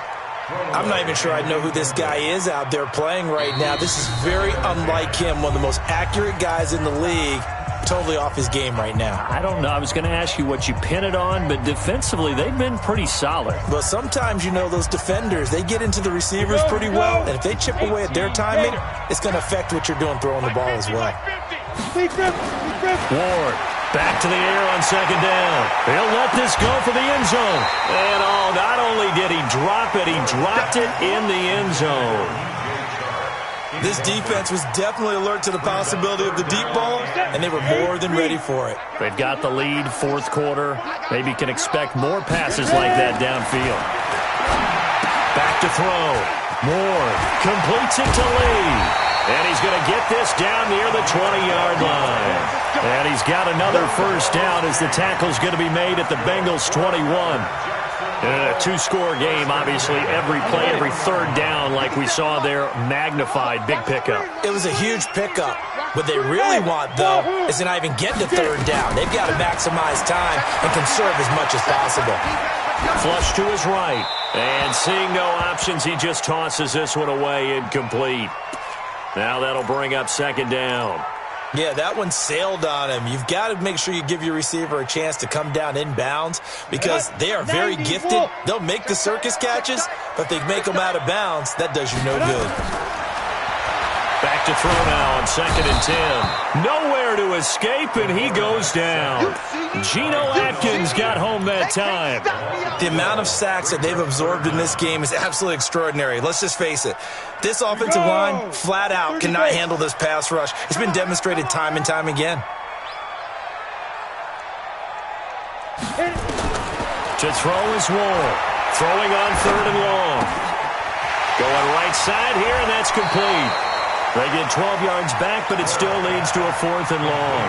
I'm not even sure I know who this guy is out there playing right now. This is very unlike him, one of the most accurate guys in the league. Totally off his game right now. I don't know. I was going to ask you what you pin it on, but defensively, they've been pretty solid. Well, sometimes, you know, those defenders, they get into the receivers pretty well, and if they chip away at their timing, it's going to affect what you're doing throwing the ball as well. Ward, back to the air on second down. He'll let this go for the end zone. And, not only did he drop it, he dropped it in the end zone. This defense was definitely alert to the possibility of the deep ball, and they were more than ready for it. They've got the lead, 4th quarter. Maybe can expect more passes like that downfield. Back to throw. Moore completes it to Lee. And he's going to get this down near the 20-yard line. And he's got another first down as the tackle's going to be made at the Bengals' 21. In a 2-score game, obviously, every play, every third down, like we saw there, magnified, big pickup. It was a huge pickup. What they really want, though, is to not even get to third down. They've got to maximize time and conserve as much as possible. Flush to his right. And seeing no options, he just tosses this one away, incomplete. Now that'll bring up second down. Yeah, that one sailed on him. You've got to make sure you give your receiver a chance to come down inbounds because they are very gifted. They'll make the circus catches, but if they make them out of bounds, that does you no good. Back to throw now on 2nd and 10. Nowhere to escape, and he goes down. Geno Atkins got home that time. The amount of sacks that they've absorbed in this game is absolutely extraordinary. Let's just face it. This offensive line, flat out, cannot handle this pass rush. It's been demonstrated time and time again. To throw is Ward. Throwing on 3rd and long. Going right side here, and that's complete. They get 12 yards back, but it still leads to a 4th and long.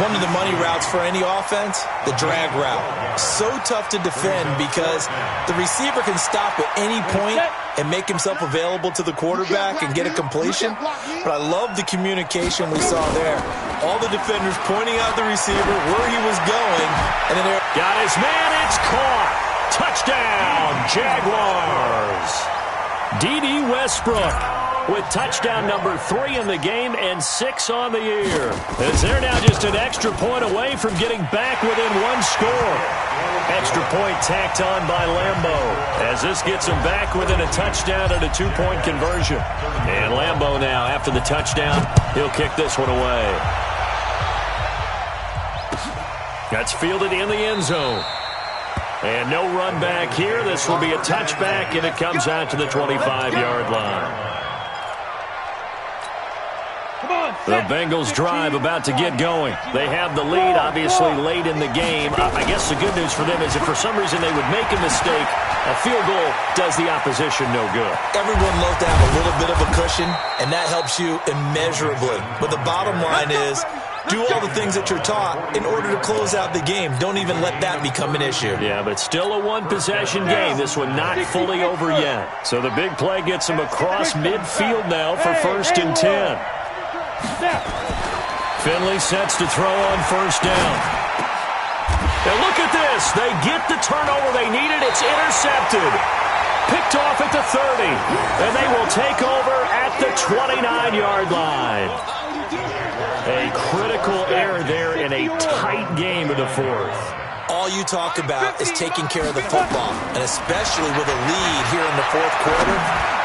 One of the money routes for any offense, the drag route. So tough to defend because the receiver can stop at any point and make himself available to the quarterback and get a completion. But I love the communication we saw there. All the defenders pointing out the receiver, where he was going, and then got his man, it's caught. Touchdown, Jaguars. D.D. Westbrook with touchdown number 3 in the game and 6 on the year. As they're now just an extra point away from getting back within 1 score. Extra point tacked on by Lambo. As this gets them back within a touchdown and a 2-point conversion. And Lambo now, after the touchdown, he'll kick this one away. That's fielded in the end zone. And no run back here. This will be a touchback, and it comes out to the 25-yard line. The Bengals drive about to get going. They have the lead, obviously, late in the game. I guess the good news for them is if for some reason they would make a mistake, a field goal does the opposition no good. Everyone loves to have a little bit of a cushion, and that helps you immeasurably. But the bottom line is, do all the things that you're taught in order to close out the game. Don't even let that become an issue. Yeah, but it's still a one-possession game. This one not fully over yet. So the big play gets them across midfield now for 1st and 10. Finley sets to throw on 1st down. And look at this. They get the turnover they needed. It's intercepted. Picked off at the 30. And they will take over at the 29-yard line. A critical error there in a tight game in the 4th. All you talk about is taking care of the football, and especially with a lead here in the 4th quarter,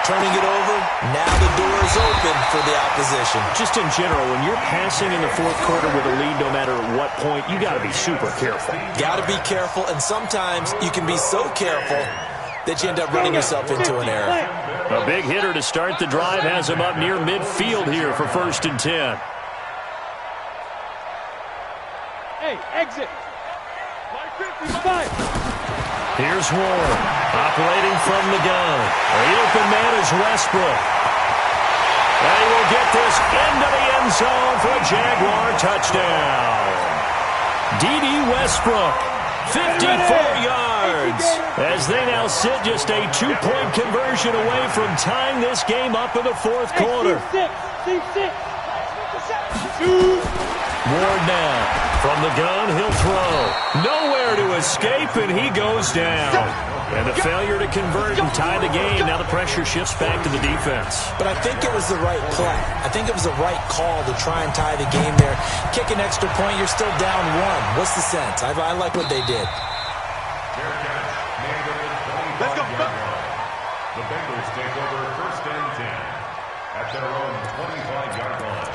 turning it over, now the door is open for the opposition. Just in general, when you're passing in the 4th quarter with a lead, no matter what point, you got to be super careful. Got to be careful, and sometimes you can be so careful that you end up running yourself into an error. A big hitter to start the drive has him up near midfield here for 1st and 10. Hey, exit. Here's Warren, operating from the gun. The open man is Westbrook. And he will get this into the end zone for a Jaguar touchdown. D.D. Westbrook, 54 yards. As they now sit just a 2-point conversion away from tying this game up in the 4th quarter. Ward now. From the gun, he'll throw. Nowhere to escape, and he goes down. And the failure to convert and tie the game. Now the pressure shifts back to the defense. But I think it was the right play. I think it was the right call to try and tie the game there. Kick an extra point, you're still down 1. What's the sense? I like what they did. Let's go. The Bengals take over 1st and 10 at their own 25-yard line.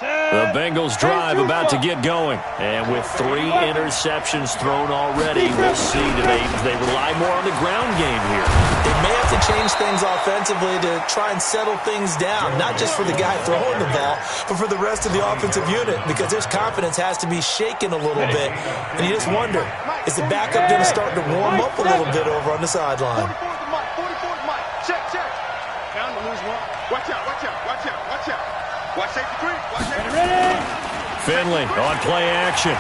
The Bengals drive about to get going. And with 3 interceptions thrown already, we'll see do they rely more on the ground game here. They may have to change things offensively to try and settle things down, not just for the guy throwing the ball, but for the rest of the offensive unit, because their confidence has to be shaken a little bit. And you just wonder, is the backup going to start to warm up a little bit over on the sideline? 44 to Mike. Check. Bound to lose 1. Watch out. Watch safety 3. Watch safety 3. Finley on play action.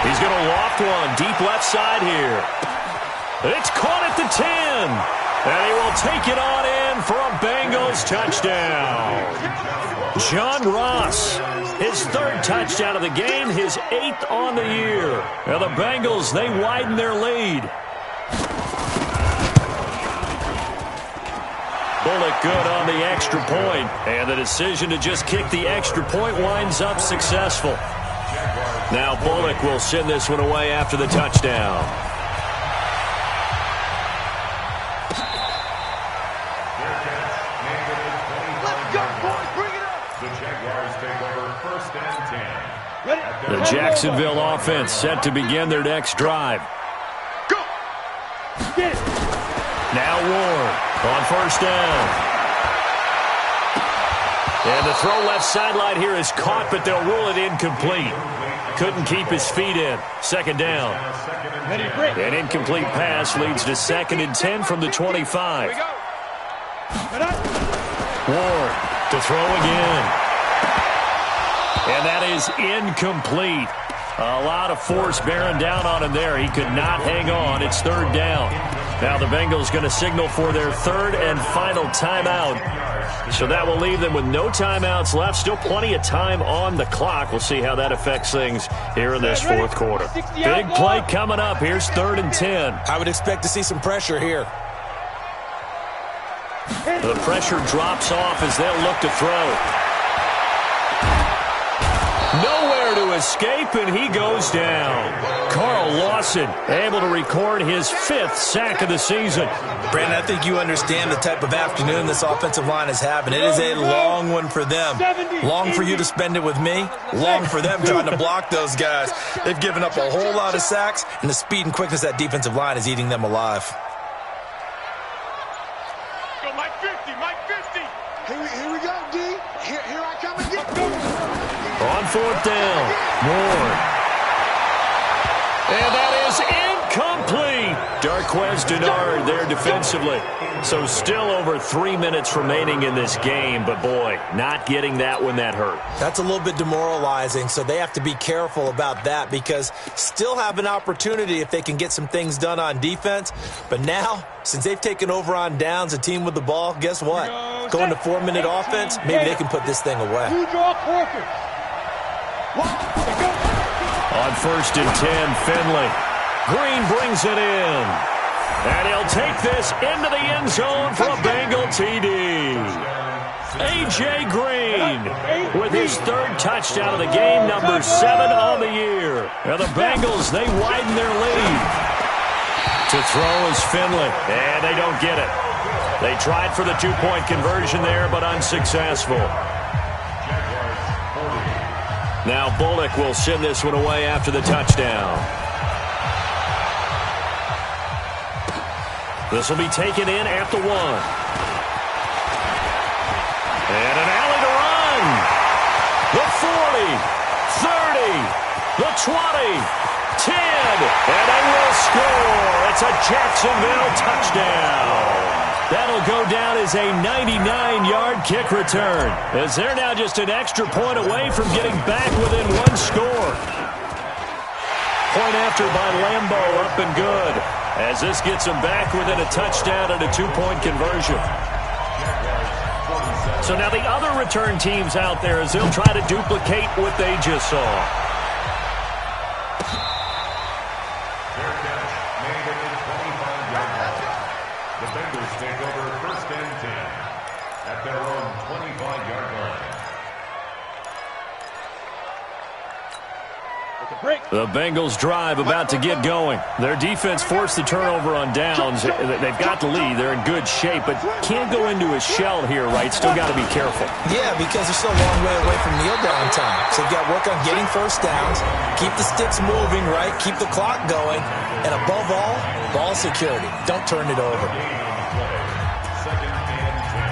He's going to loft one deep left side here. It's caught at the 10. And he will take it on in for a Bengals touchdown. John Ross, his 3rd touchdown of the game, his 8th on the year. Now the Bengals, they widen their lead. Bullock good on the extra point, and the decision to just kick the extra point winds up successful. Now Bullock will send this one away after the touchdown. Let's go, boys. Bring it up. The Jaguars take over 1st and 10. The Jacksonville offense set to begin their next drive. Go. Get it. Now Ward on 1st down. And the throw left sideline here is caught, but they'll rule it incomplete. Couldn't keep his feet in. 2nd down. An incomplete pass leads to 2nd and 10 from the 25. Get up. Ward to throw again. And that is incomplete. A lot of force bearing down on him there. He could not hang on. It's third down. Now the Bengals going to signal for their third and final timeout. So that will leave them with no timeouts left. Still plenty of time on the clock. We'll see how that affects things here in this fourth quarter. Big play coming up. Here's 3rd and 10. I would expect to see some pressure here. The pressure drops off as they'll look to throw. Nowhere to escape, and he goes down. Carl Lawson able to record his 5th sack of the season. Brandon, I think you understand the type of afternoon this offensive line is having. It is a long one for them. Long for you to spend it with me. Long for them trying to block those guys. They've given up a whole lot of sacks, and the speed and quickness of that defensive line is eating them alive. Go, Mike 50, Mike 50. Here we go, D. Here I come again. On 4th down, Ward. And that is incomplete. Darquez Denard there defensively. So still over 3 minutes remaining in this game, but boy, not getting that when that hurt. That's a little bit demoralizing, so they have to be careful about that because still have an opportunity if they can get some things done on defense. But now, since they've taken over on downs, a team with the ball, guess what? Going to 4-minute offense, maybe they can put this thing away. On 1st and 10, Finley. Green brings it in. And he'll take this into the end zone for a Bengal TD. A.J. Green with his 3rd touchdown of the game, number 7 on the year. Now the Bengals, they widen their lead. To throw is Finley, and they don't get it. They tried for the 2-point conversion there, but unsuccessful. Now Bullock will send this one away after the touchdown. This will be taken in at the 1. And an alley to run. The 40, 30, the 20, 10, and they will score. It's a Jacksonville touchdown. That'll go down as a 99-yard kick return, as they're now just an extra point away from getting back within 1 score. Point after by Lambeau, up and good, as this gets them back within a touchdown and a 2-point conversion. So now the other return teams out there as they'll try to duplicate what they just saw. The Bengals take over 1st and 10 at their own 25-yard line. The Bengals drive about to get going. Their defense forced the turnover on downs. They've got the lead. They're in good shape, but can't go into a shell here, right? Still got to be careful. Yeah, because they're still a long way away from kneel down time. So you've got to work on getting 1st downs, keep the sticks moving, right? Keep the clock going, and above all, ball security. Don't turn it over. 2nd and 10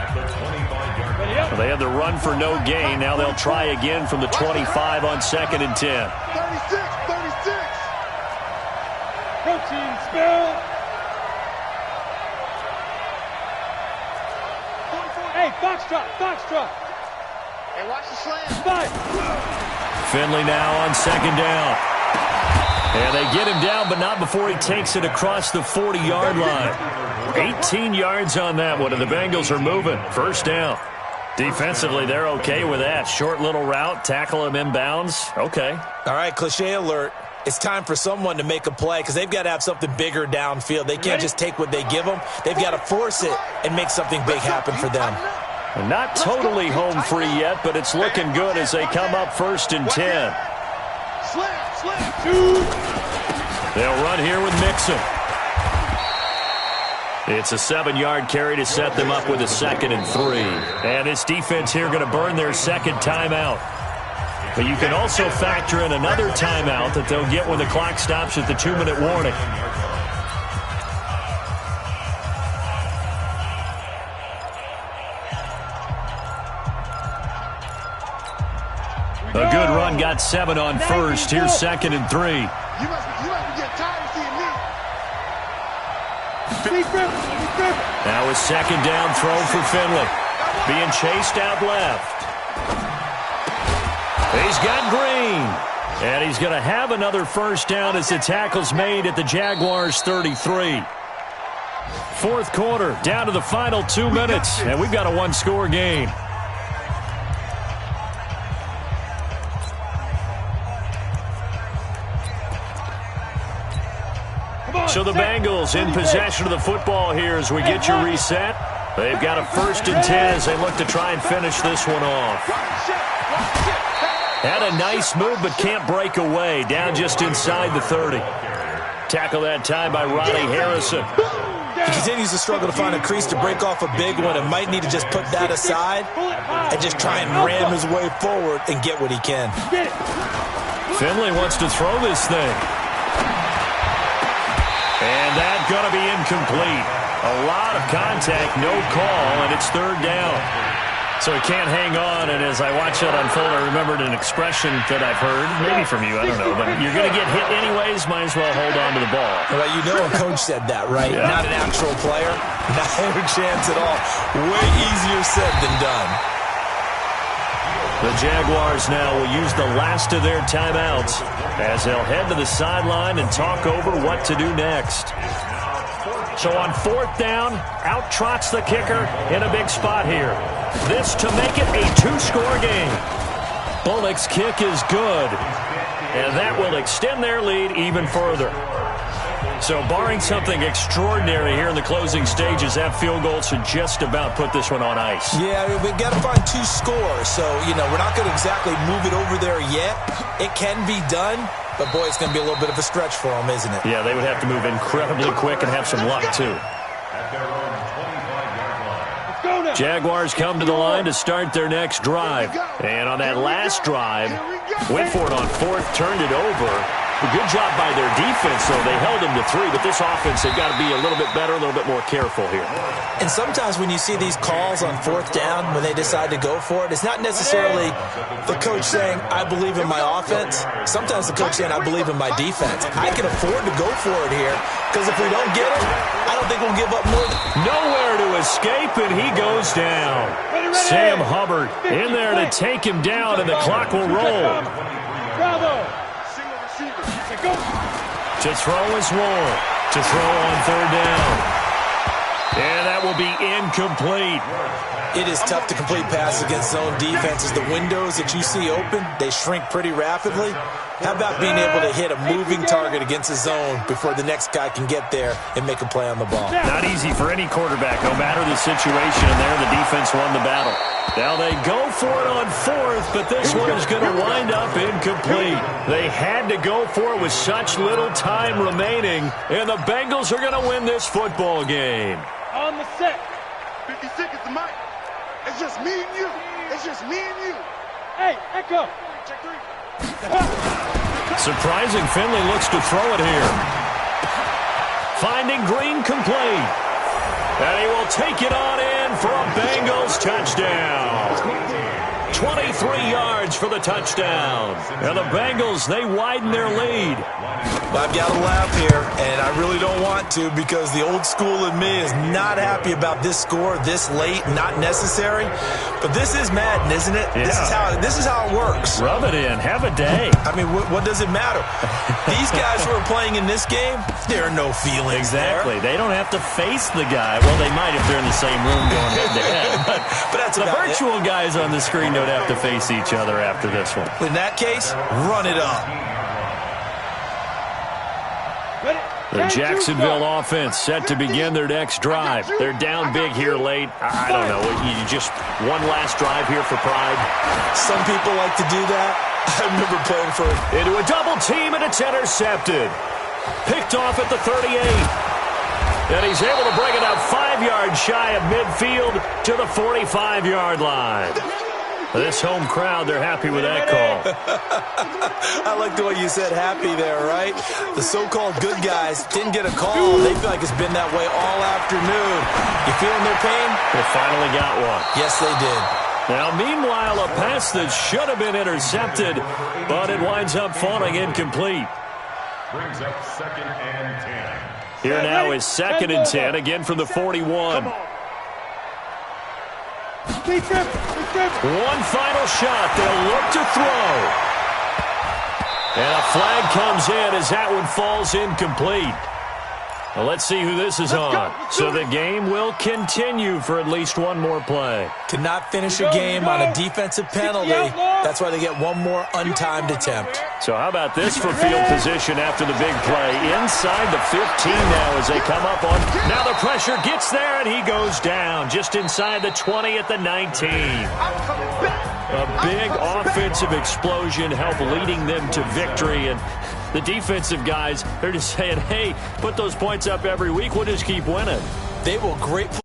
at the 25-yard line. Well, they had the run for no gain. Now they'll try again from the 25 on 2nd and 10. 36. Protein spill. Hey, Foxtrot. Hey, watch the slam. Finley now on 2nd down. And they get him down, but not before he takes it across the 40-yard line. 18 yards on that one, and the Bengals are moving. 1st down. Defensively, they're okay with that. Short little route, tackle him inbounds. Okay. All right, cliche alert. It's time for someone to make a play because they've got to have something bigger downfield. They can't just take what they give them. They've got to force it and make something big happen for them. Not totally home free yet, but it's looking good as they come up 1st and 10. They'll run here with Mixon. It's a 7-yard carry to set them up with a 2nd and 3. And this defense here going to burn their 2nd timeout. But you can also factor in another timeout that they'll get when the clock stops at the 2-minute warning. A good run, got 7 on 1st. Here's 2nd and 3. You must be getting tired of seeing me. Now a 2nd down throw for Finley. being chased out left. He's got Green. And he's going to have another first down as the tackle's made at the Jaguars' 33. Fourth quarter, down to the final 2 minutes, and we've got a one-score game. So the Bengals in possession of the football here as we get you reset. They've got a 1st and 10 as they look to try and finish this one off. Had a nice move but can't break away. Down just inside the 30. Tackle that time by Ronnie Harrison. He continues to struggle to find a crease to break off a big one and might need to just put that aside and just try and ram his way forward and get what he can. Finley wants to throw this thing. And that's going to be incomplete. A lot of contact, no call, and it's 3rd down. So he can't hang on, and as I watch that unfold, I remembered an expression that I've heard, maybe from you, I don't know, but you're going to get hit anyways, might as well hold on to the ball. Well, you know a coach said that, right? Yeah. Not an actual player. Not a chance at all. Way easier said than done. The Jaguars now will use the last of their timeouts as they'll head to the sideline and talk over what to do next. So on 4th down, out trots the kicker in a big spot here. This to make it a 2-score game. Bullock's kick is good, and that will extend their lead even further. So barring something extraordinary here in the closing stages, that field goal should just about put this one on ice. Yeah, we've got to find 2 scores. So, we're not going to exactly move it over there yet. It can be done, but, boy, it's going to be a little bit of a stretch for them, isn't it? Yeah, they would have to move incredibly quick and have some luck, too. Jaguars come to the line to start their next drive. And on that last drive, went for it on 4th, turned it over. A good job by their defense, though. They held them to 3, but this offense, they've got to be a little bit better, a little bit more careful here. And sometimes when you see these calls on 4th down, when they decide to go for it, it's not necessarily the coach saying, I believe in my offense. Sometimes the coach saying, I believe in my defense. I can afford to go for it here, because if we don't get it, I don't think we'll give up more. Nowhere to escape, and he goes down. Sam Hubbard in there to take him down, and the clock will roll. Bravo. To throw is Ward. To throw on 3rd down. And that will be incomplete. It is tough to complete passes against zone defenses. The windows that you see open, they shrink pretty rapidly. How about being able to hit a moving target against a zone before the next guy can get there and make a play on the ball? Not easy for any quarterback, no matter the situation. And there, the defense won the battle. Now they go for it on 4th, but this one is going to wind up incomplete. They had to go for it with such little time remaining, and the Bengals are going to win this football game. On the set. 50 seconds to Mike. It's just me and you. It's just me and you. Hey, Echo. Check 3. Surprising, Finley looks to throw it here. Finding Green complete. And he will take it on in for a Bengals touchdown. 23 yards for the touchdown. And the Bengals, they widen their lead. I've got to laugh here, and I really don't want to because the old school in me is not happy about this score this late, not necessary. But this is Madden, isn't it? Yeah. This is how it works. Rub it in. Have a day. I mean, what does it matter? These guys who are playing in this game, there are no feelings Exactly. there. They don't have to face the guy. Well, they might if they're in the same room going head-to-head. But that's the about virtual guys on the screen don't have to face each other after this one. In that case, run it up. The Jacksonville offense set to begin their next drive. They're down big here late. I don't know. You just one last drive here for pride. Some people like to do that. I remember playing for Into a double team, and it's intercepted. Picked off at the 38. And he's able to bring it up 5 yards shy of midfield to the 45-yard line. This home crowd, they're happy with that call. I like the way you said happy there, right? The so-called good guys didn't get a call. They feel like it's been that way all afternoon. You feeling their pain? They finally got one. Yes, they did. Now, meanwhile, a pass that should have been intercepted, but it winds up falling incomplete. Brings up 2nd and 10. Here now is 2nd and 10, again from the 41. One final shot. They'll look to throw. And a flag comes in as that one falls incomplete. Well, let's see who this is on. So the game will continue for at least one more play. To not finish a game on a defensive penalty, that's why they get one more untimed attempt. So how about this for field position after the big play? Inside the 15 now as they come up on. Now the pressure gets there, and he goes down just inside the 20 at the 19. A big offensive explosion helped leading them to victory, and the defensive guys, they're just saying, hey, put those points up every week. We'll just keep winning. They will gratefully